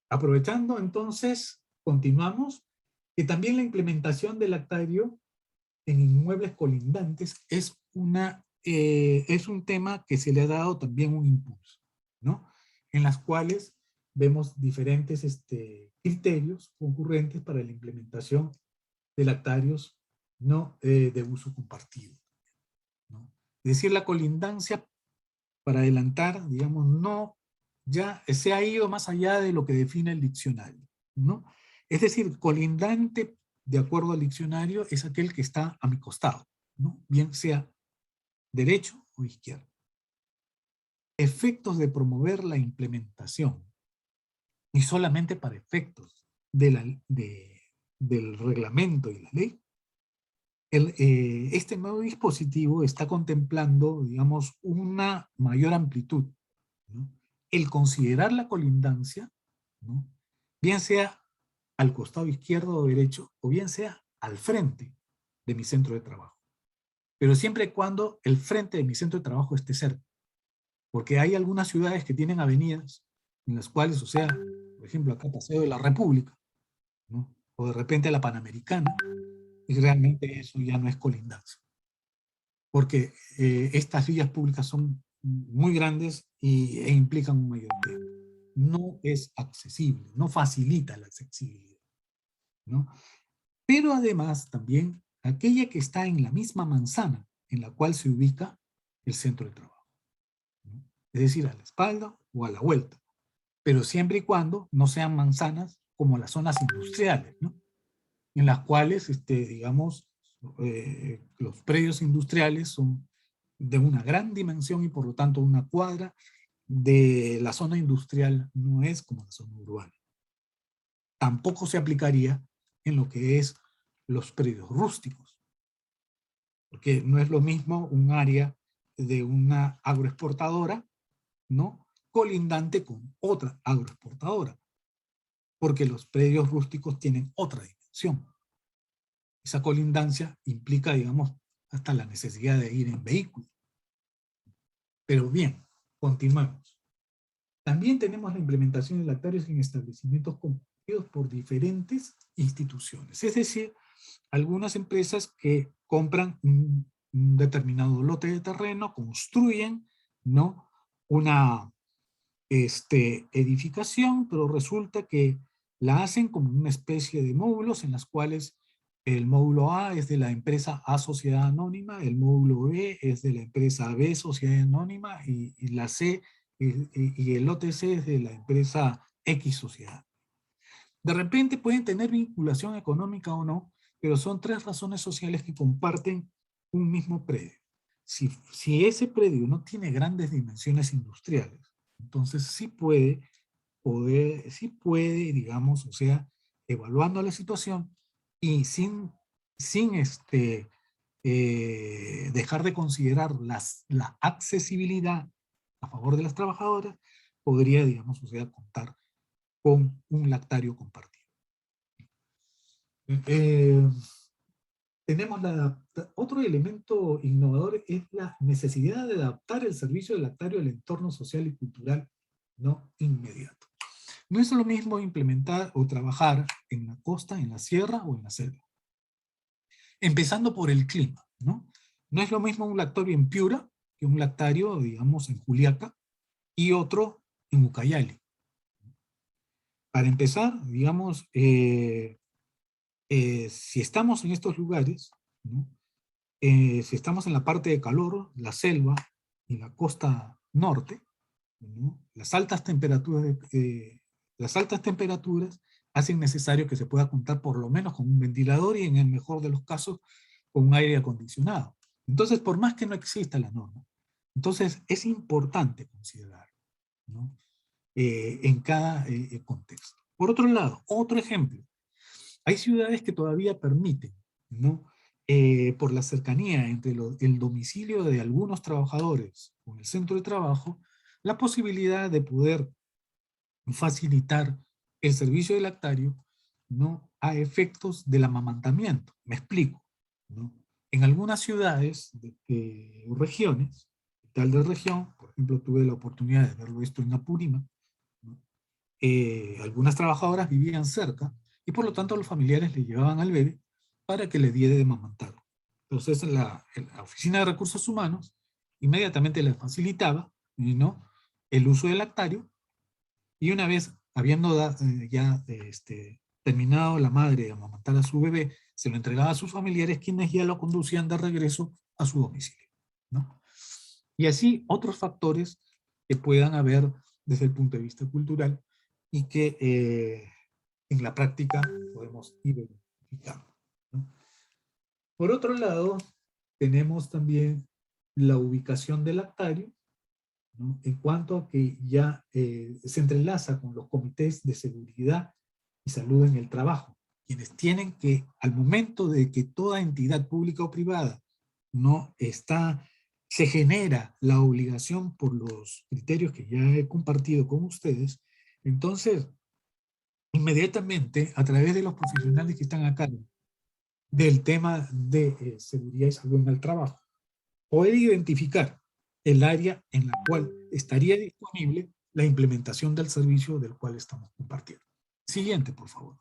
aprovechando entonces, continuamos, que también la implementación del lactario en inmuebles colindantes es un tema que se le ha dado también un impulso, ¿no? En las cuales vemos diferentes criterios concurrentes para la implementación de lactarios no de uso compartido, ¿no? Es decir, la colindancia, para adelantar, digamos, no, ya se ha ido más allá de lo que define el diccionario, ¿no? Es decir, colindante, de acuerdo al diccionario, es aquel que está a mi costado, ¿no? Bien sea derecho o izquierdo. Efectos de promover la implementación, y solamente para efectos del reglamento y la ley, este nuevo dispositivo está contemplando, digamos, una mayor amplitud, ¿no? El considerar la colindancia, ¿no? Bien sea al costado izquierdo o derecho, o bien sea al frente de mi centro de trabajo. Pero siempre y cuando el frente de mi centro de trabajo esté cerca. Porque hay algunas ciudades que tienen avenidas en las cuales, o sea, por ejemplo, acá Paseo de la República, ¿no? O de repente la Panamericana, y realmente eso ya no es colindancia. Porque estas vías públicas son muy grandes e implican un mayor tiempo. No es accesible, no facilita la accesibilidad, ¿no? Pero además también aquella que está en la misma manzana en la cual se ubica el centro de trabajo, ¿no? Es decir, a la espalda o a la vuelta, pero siempre y cuando no sean manzanas como las zonas industriales, ¿no? En las cuales, digamos, los predios industriales son de una gran dimensión y por lo tanto una cuadra de la zona industrial no es como la zona urbana. Tampoco se aplicaría en lo que es los predios rústicos, porque no es lo mismo un área de una agroexportadora, ¿no? Colindante con otra agroexportadora, porque los predios rústicos tienen otra dimensión. Esa colindancia implica, digamos, hasta la necesidad de ir en vehículo. Pero bien, continuemos. También tenemos la implementación de lactarios en establecimientos compartidos por diferentes instituciones. Es decir, algunas empresas que compran un determinado lote de terreno, construyen, ¿no? Una edificación, pero resulta que la hacen como una especie de módulos en las cuales el módulo A es de la empresa A Sociedad Anónima, el módulo B es de la empresa B Sociedad Anónima y la C y el lote C es de la empresa X Sociedad. De repente pueden tener vinculación económica o no, pero son tres razones sociales que comparten un mismo predio. Si ese predio no tiene grandes dimensiones industriales, entonces sí puede, digamos, o sea, evaluando la situación y sin dejar de considerar la accesibilidad a favor de las trabajadoras, podría, digamos, o sea, contar con un lactario compartido. Tenemos otro elemento innovador es la necesidad de adaptar el servicio de lactario al entorno social y cultural no inmediato. No es lo mismo implementar o trabajar en la costa, en la sierra o en la selva. Empezando por el clima, ¿no? No es lo mismo un lactario en Piura que un lactario, digamos, en Juliaca y otro en Ucayali. Para empezar, digamos, si estamos en estos lugares, ¿no? Si estamos en la parte de calor, la selva y la costa norte, ¿no? Las altas temperaturas hacen necesario que se pueda contar por lo menos con un ventilador y en el mejor de los casos con un aire acondicionado. Entonces, por más que no exista la norma, entonces es importante considerar, ¿no? En cada contexto. Por otro lado, otro ejemplo, hay ciudades que todavía permiten, ¿no? Por la cercanía entre el domicilio de algunos trabajadores con el centro de trabajo, la posibilidad de poder facilitar el servicio de lactario, ¿no? A efectos del amamantamiento. Me explico, ¿no? En algunas ciudades o regiones, tal de región, por ejemplo, tuve la oportunidad de verlo esto en Apurímac, ¿no? Algunas trabajadoras vivían cerca y por lo tanto los familiares le llevaban al bebé para que le diera de amamantar. Entonces en la Oficina de Recursos Humanos inmediatamente le facilitaba, ¿no? El uso del lactario, y una vez habiendo terminado la madre de amamantar a su bebé, se lo entregaba a sus familiares, quienes ya lo conducían de regreso a su domicilio, ¿no? Y así otros factores que puedan haber desde el punto de vista cultural y que en la práctica podemos ir identificando, ¿no? Por otro lado, tenemos también la ubicación del lactario, ¿no? En cuanto a que ya se entrelaza con los comités de seguridad y salud en el trabajo, quienes tienen que, al momento de que toda entidad pública o privada no está, se genera la obligación por los criterios que ya he compartido con ustedes, entonces inmediatamente a través de los profesionales que están a cargo del tema de seguridad y salud en el trabajo, poder identificar el área en la cual estaría disponible la implementación del servicio del cual estamos compartiendo. Siguiente, por favor.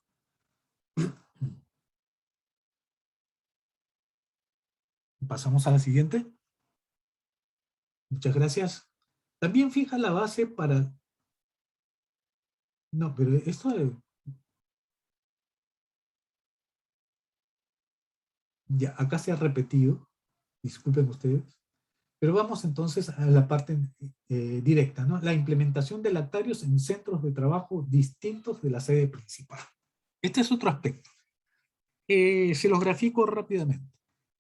Pasamos a la siguiente. Muchas gracias. También fija la base para... No, pero esto... Ya, acá se ha repetido. Disculpen ustedes. Pero vamos entonces a la parte directa, ¿no? La implementación de lactarios en centros de trabajo distintos de la sede principal. Este es otro aspecto. Se los grafico rápidamente.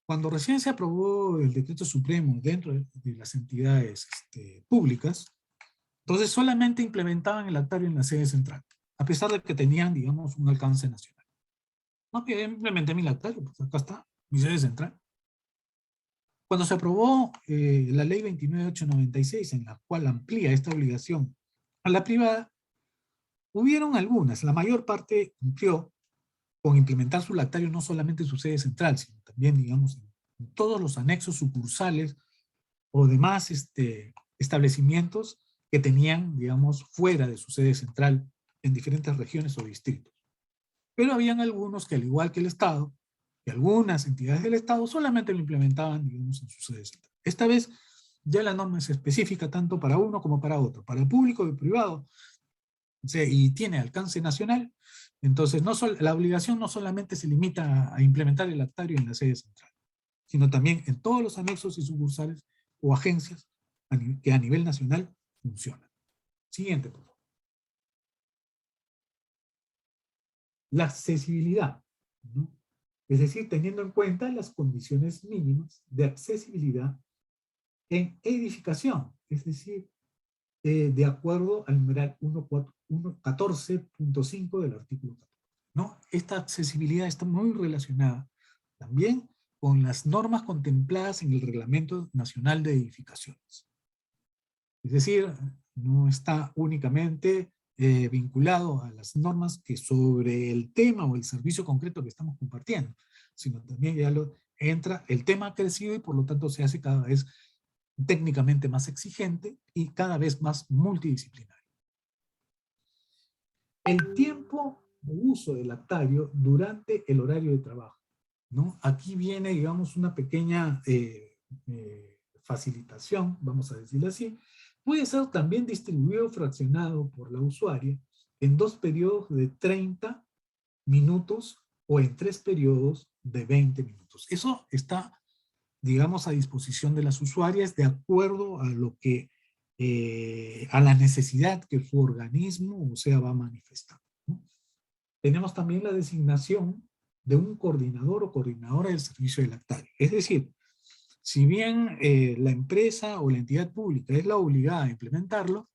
Cuando recién se aprobó el decreto supremo dentro de las entidades públicas, entonces solamente implementaban el lactario en la sede central, a pesar de que tenían, digamos, un alcance nacional. No, que implementé mi lactario, pues acá está, mi sede central. Cuando se aprobó la ley 29896, en la cual amplía esta obligación a la privada, hubieron algunas, la mayor parte cumplió con implementar su lactario no solamente en su sede central, sino también, digamos, en todos los anexos sucursales o demás establecimientos que tenían, digamos, fuera de su sede central en diferentes regiones o distritos. Pero habían algunos que, al igual que el Estado, y algunas entidades del Estado solamente lo implementaban, digamos, en su sede central. Esta vez ya la norma es específica tanto para uno como para otro, para el público y el privado, o sea, y tiene alcance nacional. Entonces, la obligación no solamente se limita a implementar el lactario en la sede central, sino también en todos los anexos y sucursales o agencias que a nivel nacional funcionan. Siguiente, por favor. La accesibilidad, ¿no? Es decir, teniendo en cuenta las condiciones mínimas de accesibilidad en edificación, es decir, de acuerdo al numeral 14.5 del artículo 14. ¿No? Esta accesibilidad está muy relacionada también con las normas contempladas en el Reglamento Nacional de Edificaciones. Es decir, no está únicamente vinculado a las normas que sobre el tema o el servicio concreto que estamos compartiendo, sino también ya entra, el tema ha crecido y por lo tanto se hace cada vez técnicamente más exigente y cada vez más multidisciplinario. El tiempo de uso del lactario durante el horario de trabajo, ¿no? Aquí viene, digamos, una pequeña facilitación, vamos a decirlo así. Puede ser también distribuido o fraccionado por la usuaria en 2 periodos de 30 minutos o en 3 periodos de 20 minutos. Eso está, digamos, a disposición de las usuarias de acuerdo a lo que, a la necesidad que su organismo, o sea, va a manifestar, ¿no? Tenemos también la designación de un coordinador o coordinadora del servicio de lactario. Es decir, si bien la empresa o la entidad pública es la obligada a implementarlo,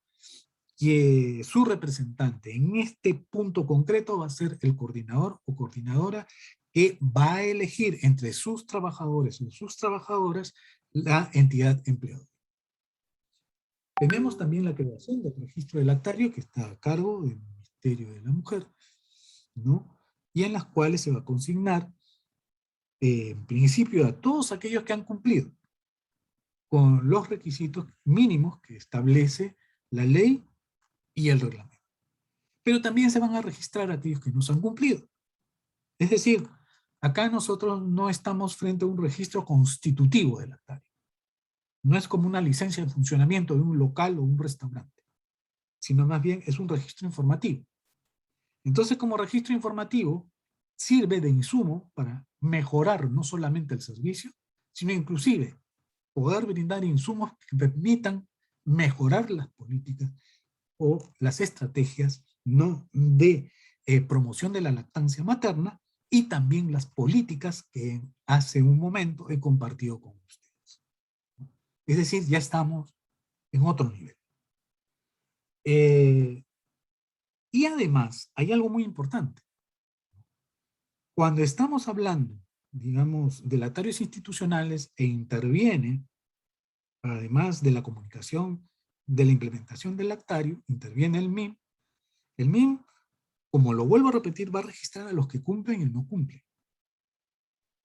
que su representante en este punto concreto va a ser el coordinador o coordinadora que va a elegir entre sus trabajadores o sus trabajadoras la entidad empleadora. Tenemos también la creación del registro de lactario que está a cargo del Ministerio de la Mujer, ¿no? Y en las cuales se va a consignar, en principio, a todos aquellos que han cumplido con los requisitos mínimos que establece la ley y el reglamento. Pero también se van a registrar aquellos que no se han cumplido. Es decir, acá nosotros no estamos frente a un registro constitutivo de lactario. No es como una licencia de funcionamiento de un local o un restaurante, sino más bien es un registro informativo. Entonces, como registro informativo, sirve de insumo para mejorar no solamente el servicio, sino inclusive poder brindar insumos que permitan mejorar las políticas o las estrategias no de promoción de la lactancia materna y también las políticas que hace un momento he compartido con ustedes. Es decir, ya estamos en otro nivel. Y además, hay algo muy importante. Cuando estamos hablando, digamos, de lactarios institucionales e interviene, además de la comunicación, de la implementación del lactario, interviene el MIM. El MIM, como lo vuelvo a repetir, va a registrar a los que cumplen y no cumplen.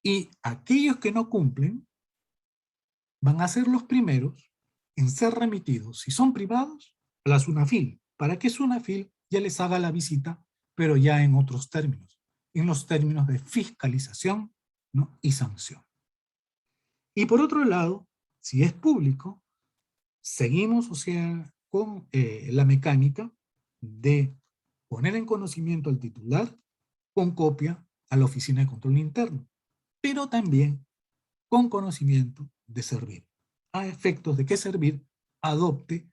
Y aquellos que no cumplen van a ser los primeros en ser remitidos, si son privados, a la SUNAFIL, para que SUNAFIL ya les haga la visita, pero ya en otros términos, en los términos de fiscalización, ¿no? Y sanción. Y por otro lado, si es público, seguimos, o sea, con la mecánica de poner en conocimiento al titular con copia a la Oficina de Control Interno, pero también con conocimiento de Servir, a efectos de que Servir adopte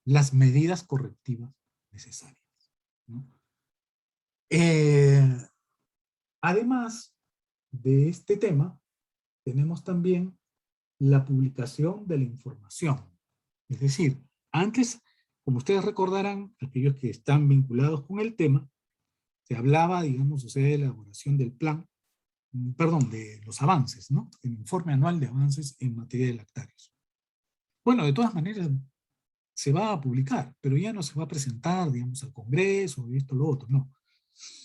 las medidas correctivas necesarias, ¿no? Además de este tema, tenemos también la publicación de la información. Es decir, antes, como ustedes recordarán, aquellos que están vinculados con el tema, se hablaba, digamos, o sea, de la elaboración del plan, perdón, de los avances, ¿no? El informe anual de avances en materia de lactarios. Bueno, de todas maneras, se va a publicar, pero ya no se va a presentar, digamos, al Congreso, esto, lo otro, no.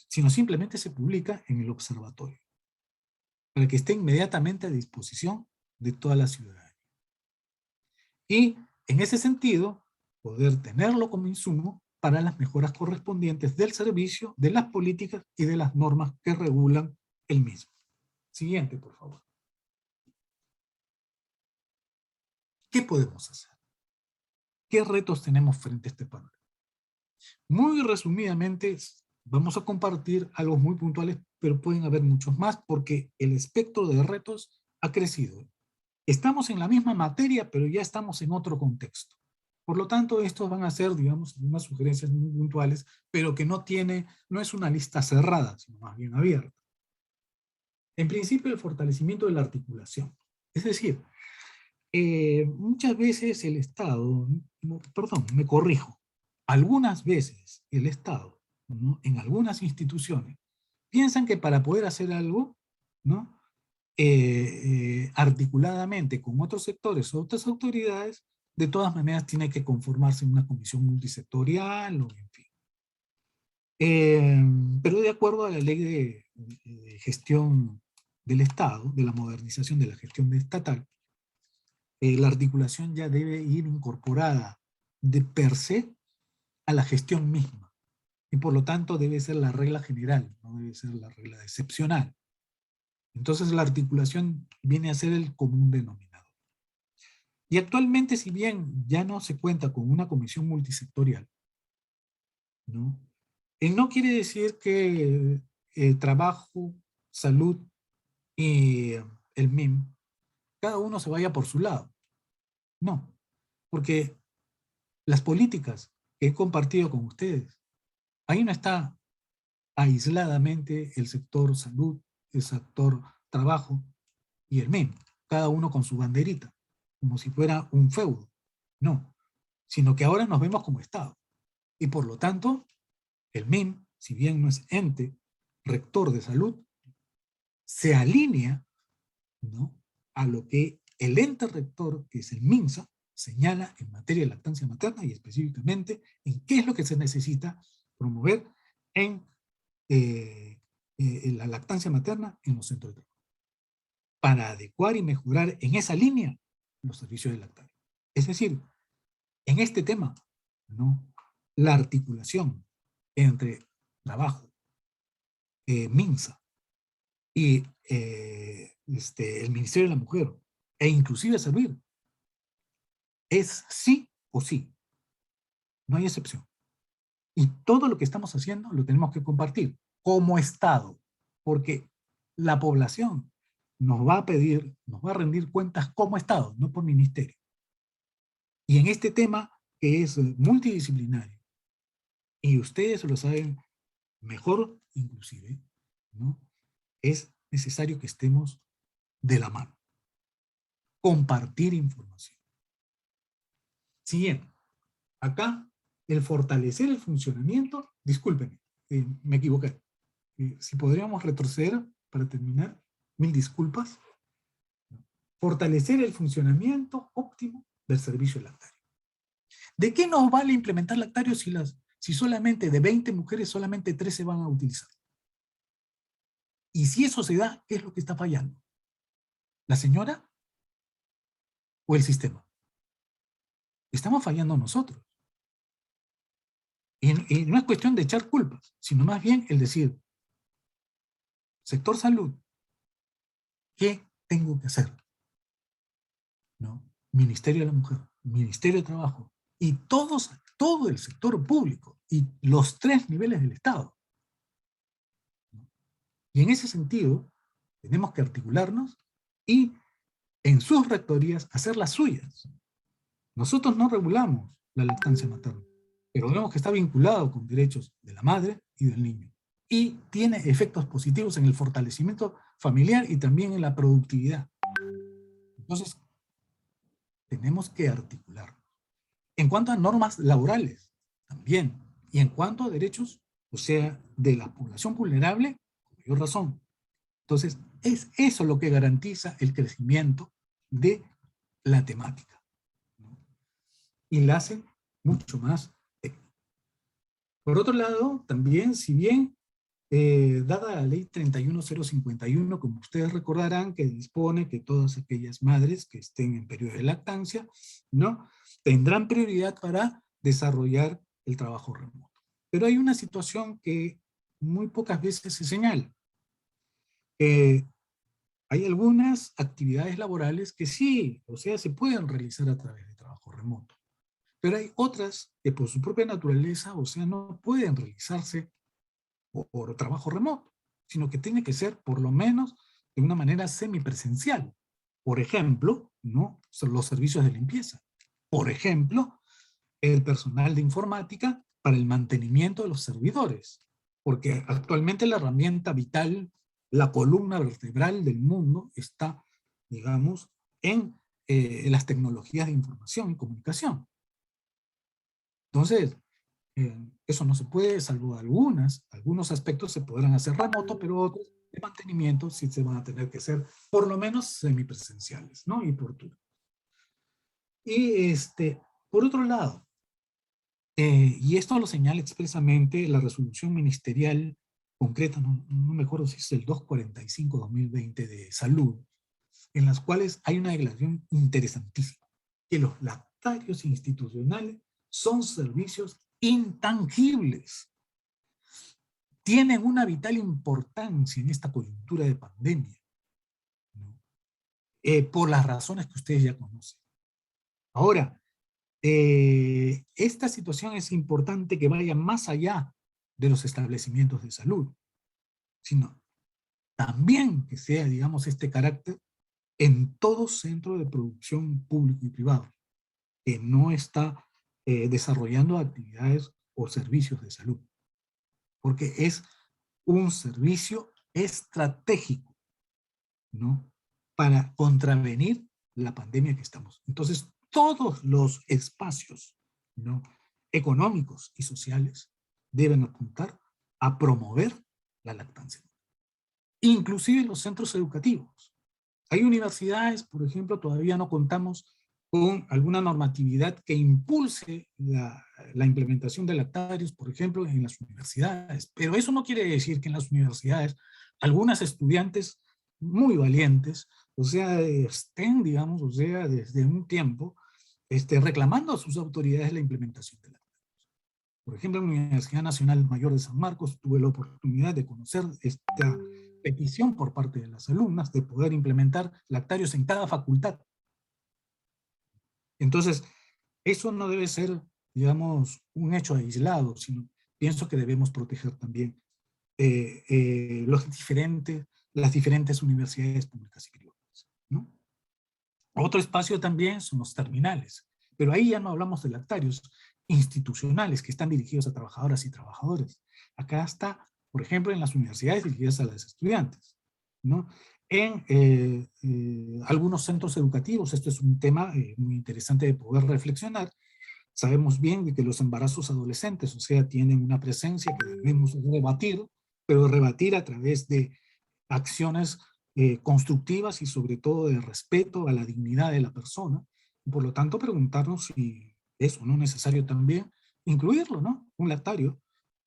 Sino simplemente se publica en el observatorio, para que esté inmediatamente a disposición de toda la ciudadanía. Y, en ese sentido, poder tenerlo como insumo para las mejoras correspondientes del servicio, de las políticas y de las normas que regulan el mismo. Siguiente, por favor. ¿Qué podemos hacer? ¿Qué retos tenemos frente a este panorama? Muy resumidamente, vamos a compartir algo muy puntuales, pero pueden haber muchos más porque el espectro de retos ha crecido. Estamos en la misma materia, pero ya estamos en otro contexto. Por lo tanto, estos van a ser, digamos, unas sugerencias muy puntuales, pero que no es una lista cerrada, sino más bien abierta. En principio, el fortalecimiento de la articulación. Es decir, muchas veces el Estado, perdón, me corrijo, algunas veces el Estado, ¿no? En algunas instituciones, piensan que para poder hacer algo, ¿no? Articuladamente con otros sectores o otras autoridades, de todas maneras tiene que conformarse en una comisión multisectorial o en fin. Pero de acuerdo a la ley de gestión del Estado, de la modernización de la gestión estatal, la articulación ya debe ir incorporada de per se a la gestión misma. Y por lo tanto debe ser la regla general, no debe ser la regla excepcional. Entonces la articulación viene a ser el común denominador. Y actualmente, si bien ya no se cuenta con una comisión multisectorial, ¿no? No quiere decir que el trabajo Salud y el MIM, cada uno se vaya por su lado. No, porque las políticas que he compartido con ustedes, ahí no está aisladamente el sector salud, el sector trabajo y el MIM, cada uno con su banderita, como si fuera un feudo. No, sino que ahora nos vemos como Estado. Y por lo tanto, el MIM, si bien no es ente rector de salud, se alinea, ¿no?, a lo que el ente rector, que es el MINSA, señala en materia de lactancia materna y específicamente en qué es lo que se necesita promover en la lactancia materna en los centros de trabajo, para adecuar y mejorar en esa línea los servicios de lactancia. Es decir, en este tema, ¿no?, la articulación entre trabajo, MINSA y el Ministerio de la Mujer, e inclusive servir, es sí o sí. No hay excepción. Y todo lo que estamos haciendo lo tenemos que compartir como Estado, porque la población nos va a pedir, nos va a rendir cuentas como Estado, no por ministerio. Y en este tema, que es multidisciplinario, y ustedes lo saben mejor inclusive, ¿no?, es necesario que estemos de la mano. Compartir información. Siguiente. Acá, el fortalecer el funcionamiento, discúlpenme, me equivoqué. Si podríamos retroceder para terminar, mil disculpas. Fortalecer el funcionamiento óptimo del servicio lactario. ¿De qué nos vale implementar lactario si solamente de 20 mujeres, solamente 13 van a utilizar? Y si eso se da, ¿qué es lo que está fallando? ¿La señora o el sistema? Estamos fallando nosotros. Y no es cuestión de echar culpas, sino más bien el decir, sector salud, ¿qué tengo que hacer? ¿No? Ministerio de la Mujer, Ministerio de Trabajo, y todo el sector público, y los 3 niveles del Estado. Y en ese sentido, tenemos que articularnos y en sus rectorías hacer las suyas. Nosotros no regulamos la lactancia materna, pero vemos que está vinculado con derechos de la madre y del niño. Y tiene efectos positivos en el fortalecimiento familiar y también en la productividad. Entonces, tenemos que articular. En cuanto a normas laborales, también. Y en cuanto a derechos, o sea, de la población vulnerable, con mayor razón. Entonces, es eso lo que garantiza el crecimiento de la temática, ¿no?, y la hace mucho más técnica. Por otro lado, también, si bien, dada la ley 31051, como ustedes recordarán, que dispone que todas aquellas madres que estén en periodo de lactancia, ¿no?, tendrán prioridad para desarrollar el trabajo remoto. Pero hay una situación que muy pocas veces se señala. Hay algunas actividades laborales que sí, o sea, se pueden realizar a través de trabajo remoto. Pero hay otras que por su propia naturaleza, o sea, no pueden realizarse por trabajo remoto, sino que tiene que ser por lo menos de una manera semipresencial. Por ejemplo, ¿no?, son los servicios de limpieza. Por ejemplo, el personal de informática para el mantenimiento de los servidores. Porque actualmente la herramienta vital, la columna vertebral del mundo está, digamos, en las tecnologías de información y comunicación. Entonces, eso no se puede, salvo algunos aspectos se podrán hacer remoto, pero otros de mantenimiento sí se van a tener que ser por lo menos semipresenciales, ¿no? Y por turno. Y por otro lado, y esto lo señala expresamente la resolución ministerial concreta, no me acuerdo si es el 245-2020 de salud, en las cuales hay una declaración interesantísima, que los lactarios institucionales son servicios intangibles. Tienen una vital importancia en esta coyuntura de pandemia, ¿no?, por las razones que ustedes ya conocen. Ahora, esta situación es importante que vaya más allá de los establecimientos de salud, sino también que sea, digamos, este carácter en todo centro de producción público y privado, que no está desarrollando actividades o servicios de salud, porque es un servicio estratégico, ¿no? Para contravenir la pandemia que estamos. Entonces, todos los espacios, ¿no?, económicos y sociales deben apuntar a promover la lactancia. Inclusive los centros educativos. Hay universidades, por ejemplo, todavía no contamos con alguna normatividad que impulse la implementación de lactarios, por ejemplo, en las universidades. Pero eso no quiere decir que en las universidades algunas estudiantes muy valientes, o sea, estén, digamos, o sea, desde un tiempo, reclamando a sus autoridades la implementación de lactarios. Por ejemplo, en la Universidad Nacional Mayor de San Marcos tuve la oportunidad de conocer esta petición por parte de las alumnas de poder implementar lactarios en cada facultad. Entonces, eso no debe ser, digamos, un hecho aislado, sino pienso que debemos proteger también las diferentes universidades públicas y privadas, ¿no? Otro espacio también son los terminales, pero ahí ya no hablamos de lactarios institucionales que están dirigidos a trabajadoras y trabajadores. Acá está, por ejemplo, en las universidades dirigidas a los estudiantes, ¿no? En algunos centros educativos, esto es un tema muy interesante de poder reflexionar. Sabemos bien de que los embarazos adolescentes, o sea, tienen una presencia que debemos rebatir, pero rebatir a través de acciones constructivas y sobre todo de respeto a la dignidad de la persona. Por lo tanto, preguntarnos si es o no necesario también incluirlo, ¿no? Un lactario,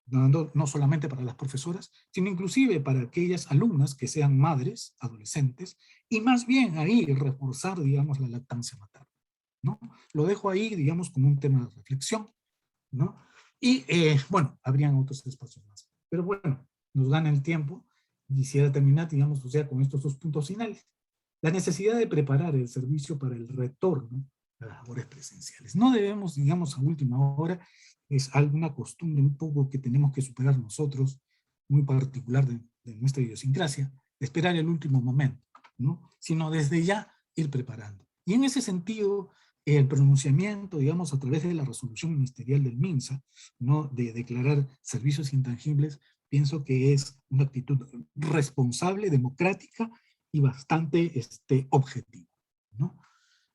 no solamente para las profesoras, sino inclusive para aquellas alumnas que sean madres, adolescentes, y más bien ahí reforzar, digamos, la lactancia materna, ¿no? Lo dejo ahí, digamos, como un tema de reflexión, ¿no? Y, bueno, habrían otros espacios más. Pero bueno, nos gana el tiempo. Quisiera terminar, digamos, o sea, con estos dos puntos finales. La necesidad de preparar el servicio para el retorno a las labores presenciales. No debemos, digamos, a última hora, es alguna costumbre un poco que tenemos que superar nosotros, muy particular de nuestra idiosincrasia, de esperar el último momento, ¿no? Sino desde ya ir preparando. Y en ese sentido, el pronunciamiento, digamos, a través de la resolución ministerial del MINSA, ¿no?, de declarar servicios intangibles, pienso que es una actitud responsable, democrática y bastante objetiva, ¿no?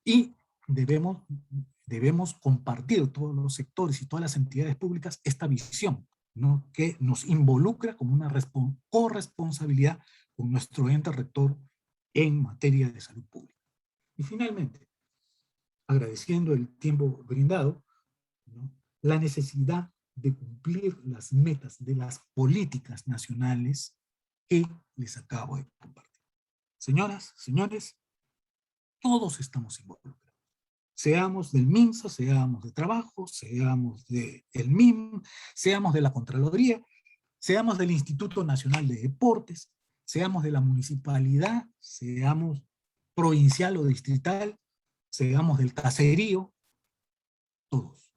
Y debemos compartir todos los sectores y todas las entidades públicas esta visión, ¿no?, que nos involucra como una corresponsabilidad con nuestro ente rector en materia de salud pública. Y finalmente, agradeciendo el tiempo brindado, ¿no?, la necesidad de cumplir las metas de las políticas nacionales que les acabo de compartir. Señoras, señores, todos estamos involucrados. Seamos del MINSA, seamos de Trabajo, seamos del MIM, seamos de la Contraloría, seamos del Instituto Nacional de Deportes, seamos de la municipalidad, seamos provincial o distrital, seamos del caserío, todos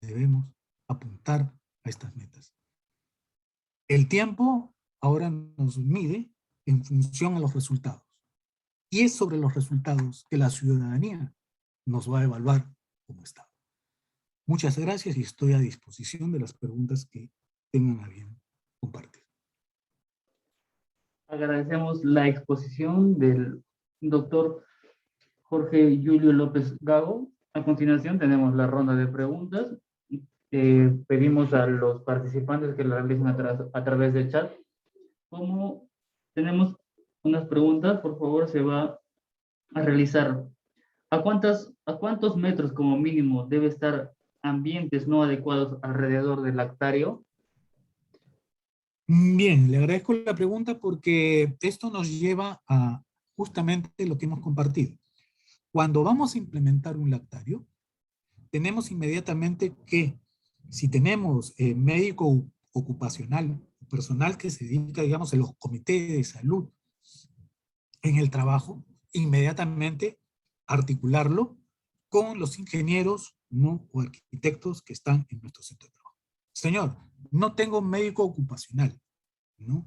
debemos apuntar a estas metas. El tiempo ahora nos mide en función a los resultados. Y es sobre los resultados que la ciudadanía nos va a evaluar como Estado. Muchas gracias y estoy a disposición de las preguntas que tengan a bien compartir. Agradecemos la exposición del doctor Jorge Julio López Gago. A continuación tenemos la ronda de preguntas. Pedimos a los participantes que la realicen a través del chat. Como tenemos unas preguntas, por favor, se va a realizar. ¿A cuántos metros como mínimo debe estar ambientes no adecuados alrededor del lactario? Bien, le agradezco la pregunta porque esto nos lleva a justamente lo que hemos compartido. Cuando vamos a implementar un lactario, tenemos inmediatamente que, si tenemos médico ocupacional, personal que se dedica, digamos, a los comités de salud en el trabajo, inmediatamente articularlo con los ingenieros, ¿no?, o arquitectos que están en nuestro centro de trabajo. Señor, no tengo médico ocupacional, ¿no?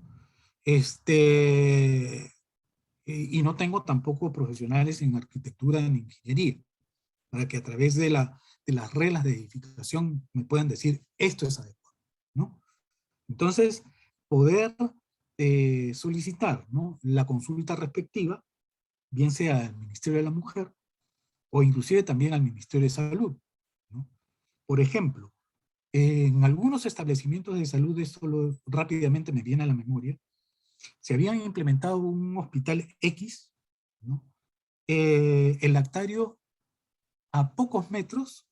Y no tengo tampoco profesionales en arquitectura ni ingeniería, para que a través de las reglas de edificación me puedan decir esto es adecuado, ¿no? Entonces, poder solicitar, ¿no?, la consulta respectiva, bien sea al Ministerio de la Mujer o inclusive también al Ministerio de Salud, ¿no? Por ejemplo, en algunos establecimientos de salud, esto rápidamente me viene a la memoria, se habían implementado un hospital X, ¿no?, el lactario a pocos metros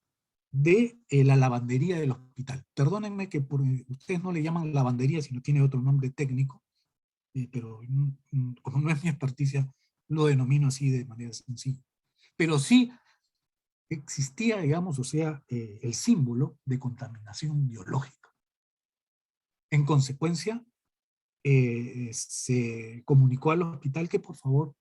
de la lavandería del hospital. Perdónenme que ustedes no le llaman lavandería, sino tiene otro nombre técnico, pero como no es mi experticia, lo denomino así de manera sencilla. Pero sí existía, digamos, o sea, el símbolo de contaminación biológica. En consecuencia, se comunicó al hospital que por favor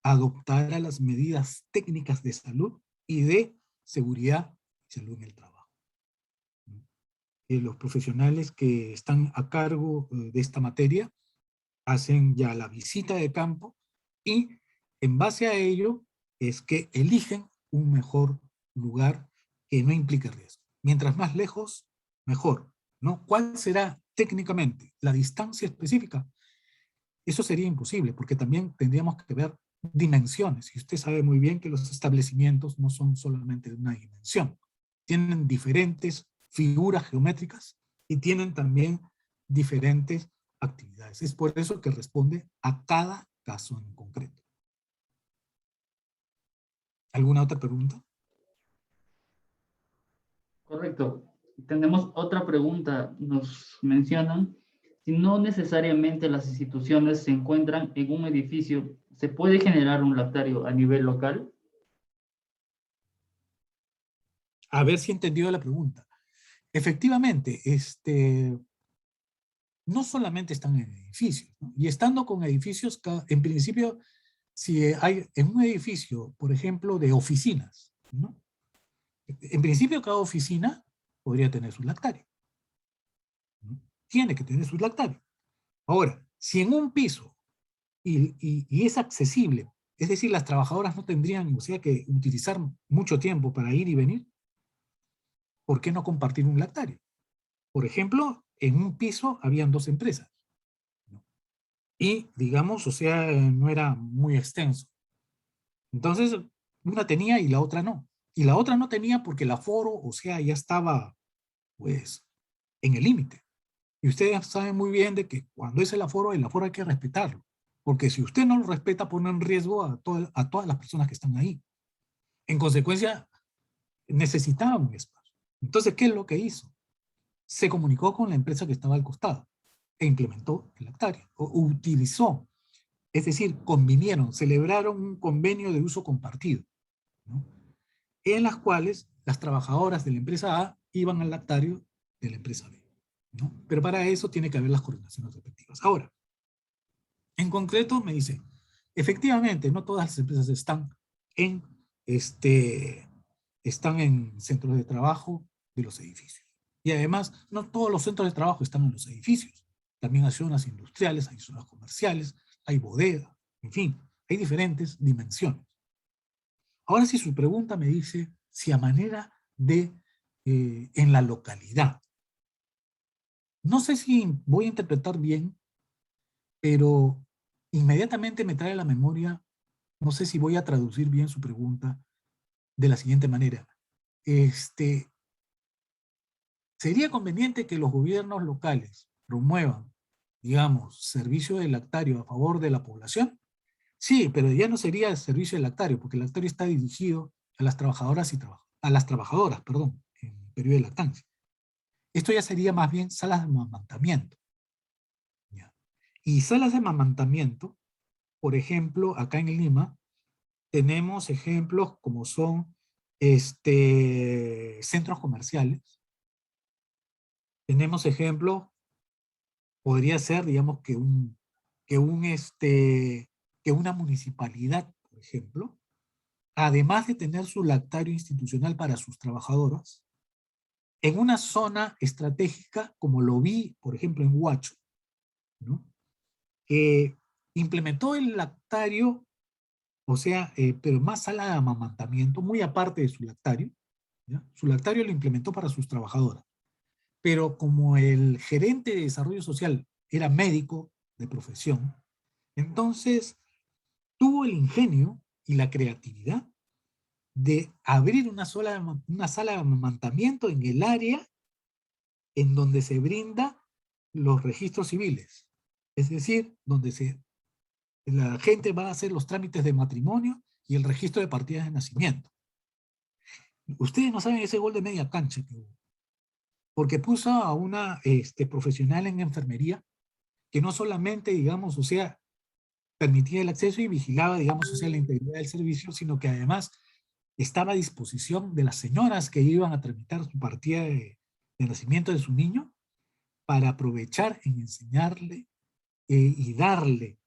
adoptara las medidas técnicas de salud y de seguridad y salud en el trabajo. Los profesionales que están a cargo de esta materia hacen ya la visita de campo y en base a ello es que eligen un mejor lugar que no implique riesgo. Mientras más lejos, mejor, ¿no? ¿Cuál será técnicamente la distancia específica? Eso sería imposible, porque también tendríamos que ver dimensiones. Y usted sabe muy bien que los establecimientos no son solamente de una dimensión. Tienen diferentes figuras geométricas y tienen también diferentes actividades. Es por eso que responde a cada caso en concreto. ¿Alguna otra pregunta? Correcto. Tenemos otra pregunta. Nos mencionan, si no necesariamente las instituciones se encuentran en un edificio, ¿se puede generar un lactario a nivel local? A ver si he entendido la pregunta. Efectivamente, no solamente están en edificios, ¿no? Y estando con edificios, en principio, si hay en un edificio, por ejemplo, de oficinas, ¿no?, en principio cada oficina podría tener su lactario, ¿no? Tiene que tener su lactario. Ahora, si en un piso y es accesible, es decir, las trabajadoras no tendrían, o sea, que utilizar mucho tiempo para ir y venir, ¿por qué no compartir un lactario? Por ejemplo, en un piso habían 2 empresas, ¿no? Y, digamos, o sea, no era muy extenso. Entonces, una tenía y la otra no. Y la otra no tenía porque el aforo, o sea, ya estaba, pues, en el límite. Y ustedes saben muy bien de que cuando es el aforo hay que respetarlo. Porque si usted no lo respeta, pone en riesgo a todas las personas que están ahí. En consecuencia, necesitaba un espacio. Entonces, ¿qué es lo que hizo? Se comunicó con la empresa que estaba al costado e implementó el lactario, o utilizó, es decir, convinieron, celebraron un convenio de uso compartido, ¿no?, en las cuales las trabajadoras de la empresa A iban al lactario de la empresa B, ¿no? Pero para eso tiene que haber las coordinaciones respectivas. Ahora, en concreto me dice, efectivamente, no todas las empresas en, están en centros de trabajo de los edificios. Y además, no todos los centros de trabajo están en los edificios. También hay zonas industriales, hay zonas comerciales, hay bodegas, en fin, hay diferentes dimensiones. Ahora, si su pregunta me dice si a manera de, en la localidad, no sé si voy a interpretar bien, pero inmediatamente me trae a la memoria, no sé si voy a traducir bien su pregunta de la siguiente manera. ¿Sería conveniente que los gobiernos locales promuevan, digamos, servicio de lactario a favor de la población? Sí, pero ya no sería el servicio de lactario, porque el lactario está dirigido a las trabajadoras a las trabajadoras, perdón, en periodo de lactancia. Esto ya sería más bien salas de amamantamiento, ¿ya? Y salas de amamantamiento, por ejemplo, acá en Lima, tenemos ejemplos como son centros comerciales. Tenemos ejemplos, podría ser, digamos, que una municipalidad, por ejemplo, además de tener su lactario institucional para sus trabajadoras, en una zona estratégica, como lo vi, por ejemplo, en Huacho, ¿no?, que implementó el lactario, o sea, pero más sala de amamantamiento, muy aparte de su lactario, ¿ya? Su lactario lo implementó para sus trabajadoras. Pero como el gerente de desarrollo social era médico de profesión, entonces tuvo el ingenio y la creatividad de abrir una sala de amamantamiento en el área en donde se brinda los registros civiles. Es decir, donde la gente va a hacer los trámites de matrimonio y el registro de partidas de nacimiento. Ustedes no saben ese gol de media cancha que hubo, porque puso a una profesional en enfermería que no solamente, digamos, o sea, permitía el acceso y vigilaba, digamos, o sea, la integridad del servicio, sino que además estaba a disposición de las señoras que iban a tramitar su partida de nacimiento de su niño para aprovechar en enseñarle y darle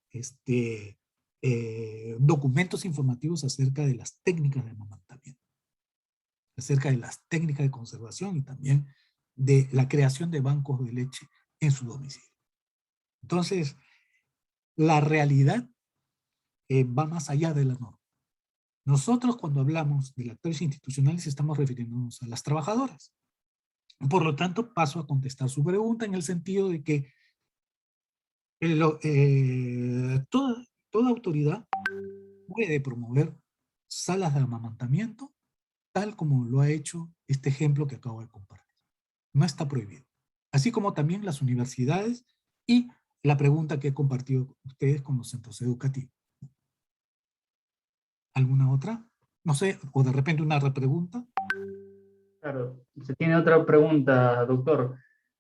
documentos informativos acerca de las técnicas de amamantamiento, acerca de las técnicas de conservación y también de la creación de bancos de leche en su domicilio. Entonces, la realidad va más allá de la norma. Nosotros cuando hablamos de lactarios institucionales estamos refiriéndonos a las trabajadoras. Por lo tanto, paso a contestar su pregunta en el sentido de que toda autoridad puede promover salas de amamantamiento tal como lo ha hecho este ejemplo que acabo de compartir. No está prohibido. Así como también las universidades y la pregunta que he compartido ustedes con los centros educativos. ¿Alguna otra? No sé, o de repente una repregunta. Claro, se tiene otra pregunta, doctor.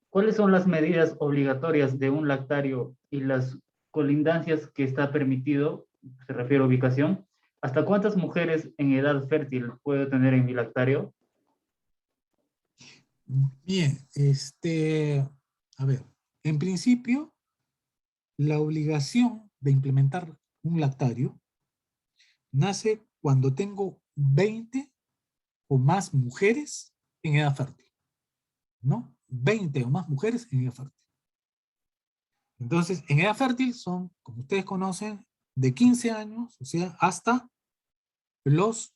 ¿Cuáles son las medidas obligatorias de un lactario y las colindancias que está permitido? Se refiere a ubicación. ¿Hasta cuántas mujeres en edad fértil puedo tener en mi lactario? Bien, a ver, en principio, la obligación de implementar un lactario nace cuando tengo 20 o más mujeres en edad fértil, ¿no? 20 o más mujeres en edad fértil. Entonces, en edad fértil son, como ustedes conocen, de 15 años, o sea, hasta los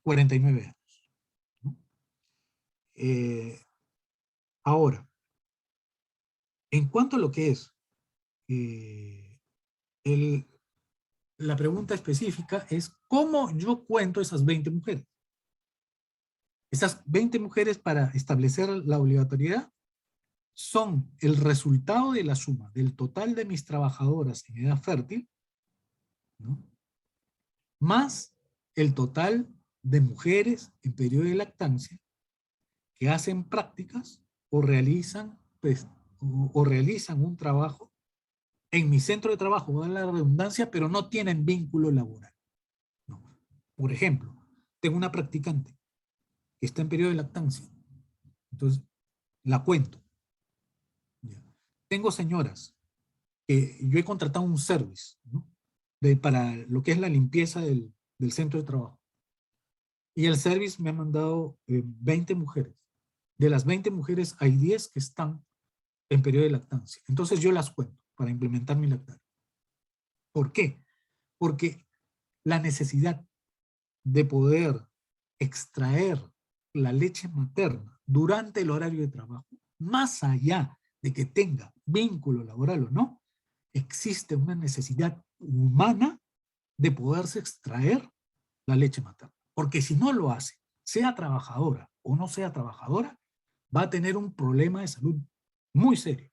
49 años, ¿no? Ahora, en cuanto a lo que es la pregunta específica es ¿cómo yo cuento esas 20 mujeres? Esas 20 mujeres para establecer la obligatoriedad son el resultado de la suma del total de mis trabajadoras en edad fértil, ¿no? Más el total de mujeres en periodo de lactancia que hacen prácticas o realizan, pues, o realizan un trabajo en mi centro de trabajo, va a la redundancia, pero no tienen vínculo laboral. No. Por ejemplo, tengo una practicante que está en periodo de lactancia, entonces la cuento. Ya. Tengo señoras que yo he contratado un service, ¿no? Para lo que es la limpieza del centro de trabajo. Y el service me ha mandado 20 mujeres. De las 20 mujeres hay 10 que están en periodo de lactancia. Entonces yo las cuento para implementar mi lactario. ¿Por qué? Porque la necesidad de poder extraer la leche materna durante el horario de trabajo, más allá de que tenga vínculo laboral o no, existe una necesidad humana de poderse extraer la leche materna. Porque si no lo hace, sea trabajadora o no sea trabajadora, va a tener un problema de salud muy serio.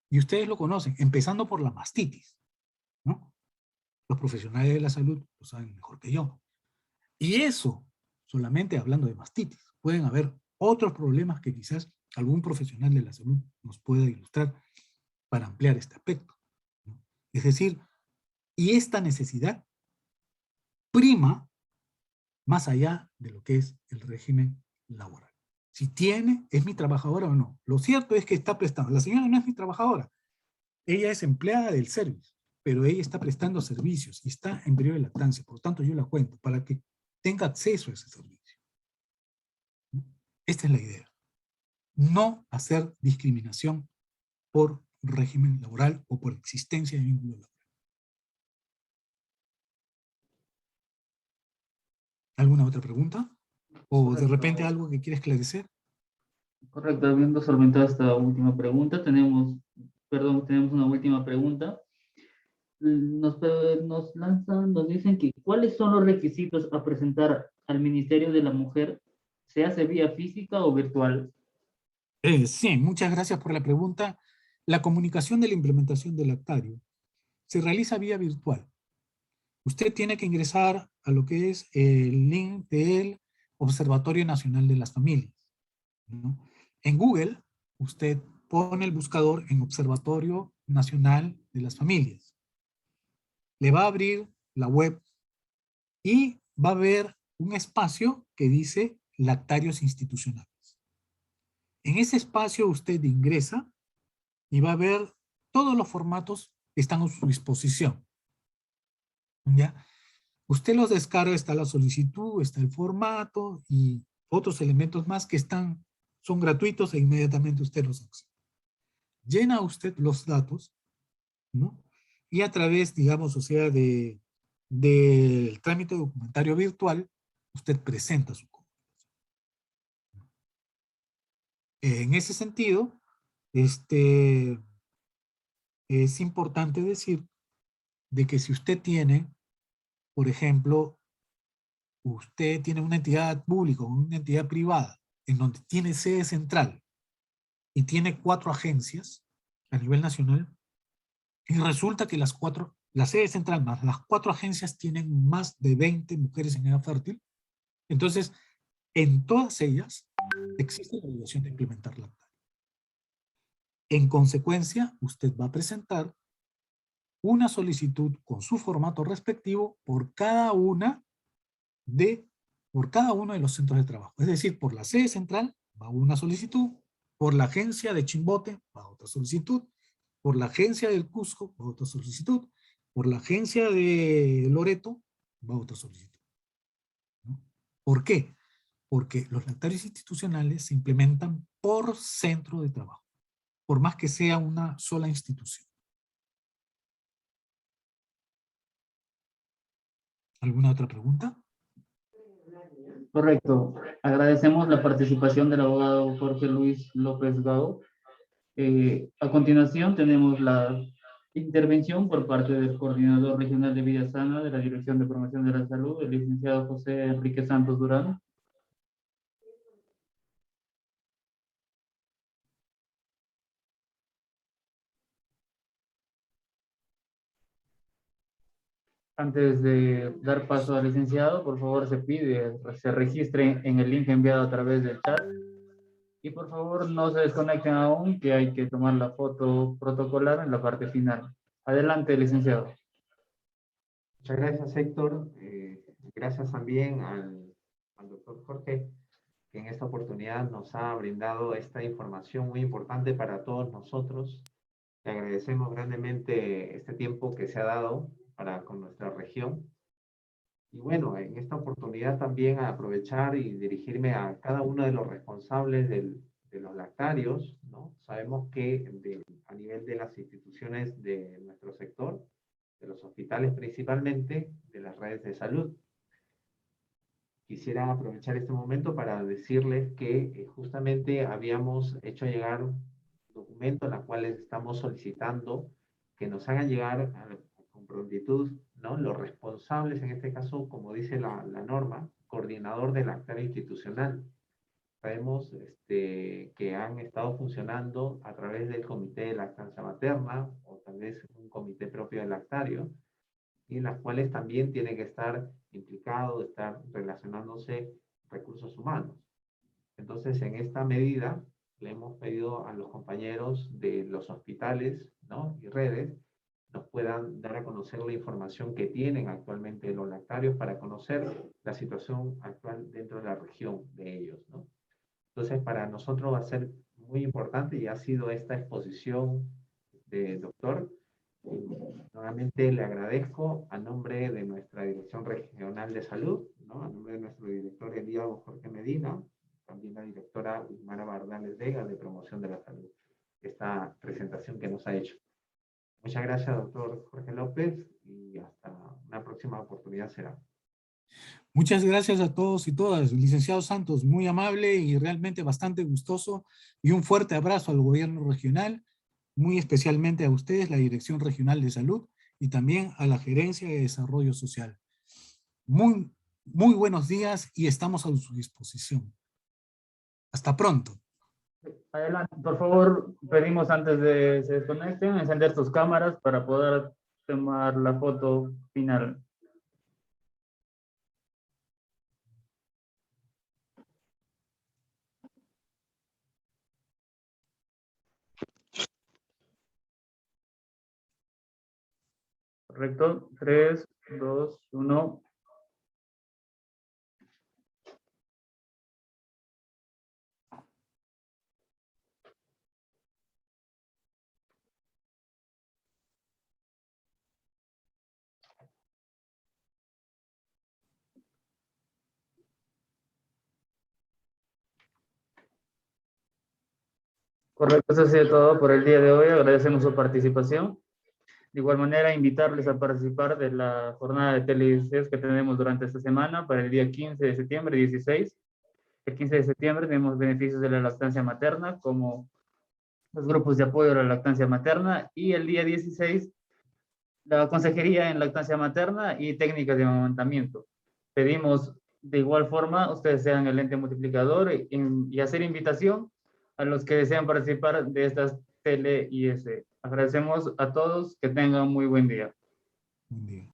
Y ustedes lo conocen, empezando por la mastitis, ¿no? Los profesionales de la salud lo saben mejor que yo. Y eso, solamente hablando de mastitis, pueden haber otros problemas que quizás algún profesional de la salud nos pueda ilustrar para ampliar este aspecto, ¿no? Es decir, y esta necesidad prima más allá de lo que es el régimen laboral. Si tiene, ¿es mi trabajadora o no? Lo cierto es que está prestando. La señora no es mi trabajadora. Ella es empleada del servicio, pero ella está prestando servicios y está en periodo de lactancia. Por lo tanto, yo la cuento para que tenga acceso a ese servicio. Esta es la idea. No hacer discriminación por régimen laboral o por existencia de vínculo laboral. ¿Alguna otra pregunta? ¿O de repente algo que quiera esclarecer? Correcto, habiendo solventado esta última pregunta, tenemos una última pregunta. Nos dicen que ¿cuáles son los requisitos a presentar al Ministerio de la Mujer? ¿Se hace vía física o virtual? Sí, muchas gracias por la pregunta. La comunicación de la implementación del Lactario se realiza vía virtual. Usted tiene que ingresar a lo que es el link del Observatorio Nacional de las Familias, ¿no? En Google, usted pone el buscador en Observatorio Nacional de las Familias. Le va a abrir la web y va a haber un espacio que dice Lactarios Institucionales. En ese espacio usted ingresa y va a ver todos los formatos que están a su disposición, ¿ya? Usted los descarga, está la solicitud, está el formato y otros elementos más que son gratuitos e inmediatamente usted los accede. Llena usted los datos, ¿no? Y a través, digamos, o sea, del trámite documentario virtual, usted presenta su comunicación. En ese sentido, es importante decir de que si usted tiene, por ejemplo, usted tiene una entidad pública o una entidad privada en donde tiene sede central y tiene 4 agencias a nivel nacional, y resulta que la sede central más las 4 agencias tienen más de 20 mujeres en edad fértil, entonces en todas ellas existe la obligación de implementar la Lactario. En consecuencia, usted va a presentar una solicitud con su formato respectivo por cada uno de los centros de trabajo. Es decir, por la sede central va una solicitud, por la agencia de Chimbote va otra solicitud, por la agencia del Cusco va otra solicitud, por la agencia de Loreto va otra solicitud, ¿no? ¿Por qué? Porque los lactarios institucionales se implementan por centro de trabajo, por más que sea una sola institución. ¿Alguna otra pregunta? Correcto. Agradecemos la participación del abogado Jorge Luis López Gao. A continuación tenemos la intervención por parte del Coordinador Regional de Vida Sana de la Dirección de Promoción de la Salud, el licenciado José Enrique Santos Durán. Antes de dar paso al licenciado, por favor se registre en el link enviado a través del chat. Y por favor no se desconecten aún, que hay que tomar la foto protocolar en la parte final. Adelante, licenciado. Muchas gracias, Héctor. Gracias también al doctor Jorge, que en esta oportunidad nos ha brindado esta información muy importante para todos nosotros. Le agradecemos grandemente este tiempo que se ha dado con nuestra región. Y bueno, en esta oportunidad también a aprovechar y dirigirme a cada uno de los responsables de los lactarios, ¿no? Sabemos que a nivel de las instituciones de nuestro sector, de los hospitales principalmente, de las redes de salud. Quisiera aprovechar este momento para decirles que justamente habíamos hecho llegar un documento en el cual estamos solicitando que nos hagan llegar con prontitud, ¿no? Los responsables, en este caso, como dice la norma, coordinador del lactario institucional. Sabemos que han estado funcionando a través del Comité de Lactancia Materna o tal vez un comité propio de lactario, y en las cuales también tiene que estar implicado, estar relacionándose recursos humanos. Entonces, en esta medida, le hemos pedido a los compañeros de los hospitales, ¿no? Y redes nos puedan dar a conocer la información que tienen actualmente los lactarios para conocer la situación actual dentro de la región de ellos, ¿no? Entonces, para nosotros va a ser muy importante y ha sido esta exposición de doctor. Nuevamente le agradezco a nombre de nuestra Dirección Regional de Salud, ¿no? A nombre de nuestro director Eliado Jorge Medina, también la directora Mara Bardales Vega de Promoción de la Salud. esta presentación que nos ha hecho. Muchas gracias, doctor Jorge López, y hasta una próxima oportunidad será. Muchas gracias a todos y todas. Licenciado Santos, muy amable y realmente bastante gustoso. Y un fuerte abrazo al gobierno regional, muy especialmente a ustedes, la Dirección Regional de Salud, y también a la Gerencia de Desarrollo Social. Muy buenos días y estamos a su disposición. Hasta pronto. Adelante, por favor, pedimos antes de se desconecten, encender sus cámaras para poder tomar la foto final. Correcto, 3, 2, 1. Correcto, eso ha sido todo por el día de hoy. Agradecemos su participación. De igual manera, invitarles a participar de la jornada de tele-ICES que tenemos durante esta semana para el día 15 de septiembre, 16. El 15 de septiembre tenemos beneficios de la lactancia materna, como los grupos de apoyo a la lactancia materna, y el día 16, la consejería en lactancia materna y técnicas de amamantamiento. Pedimos de igual forma, ustedes sean el ente multiplicador y hacer invitación a los que desean participar de estas tele-IS. Agradecemos a todos, que tengan muy buen día. Buen día.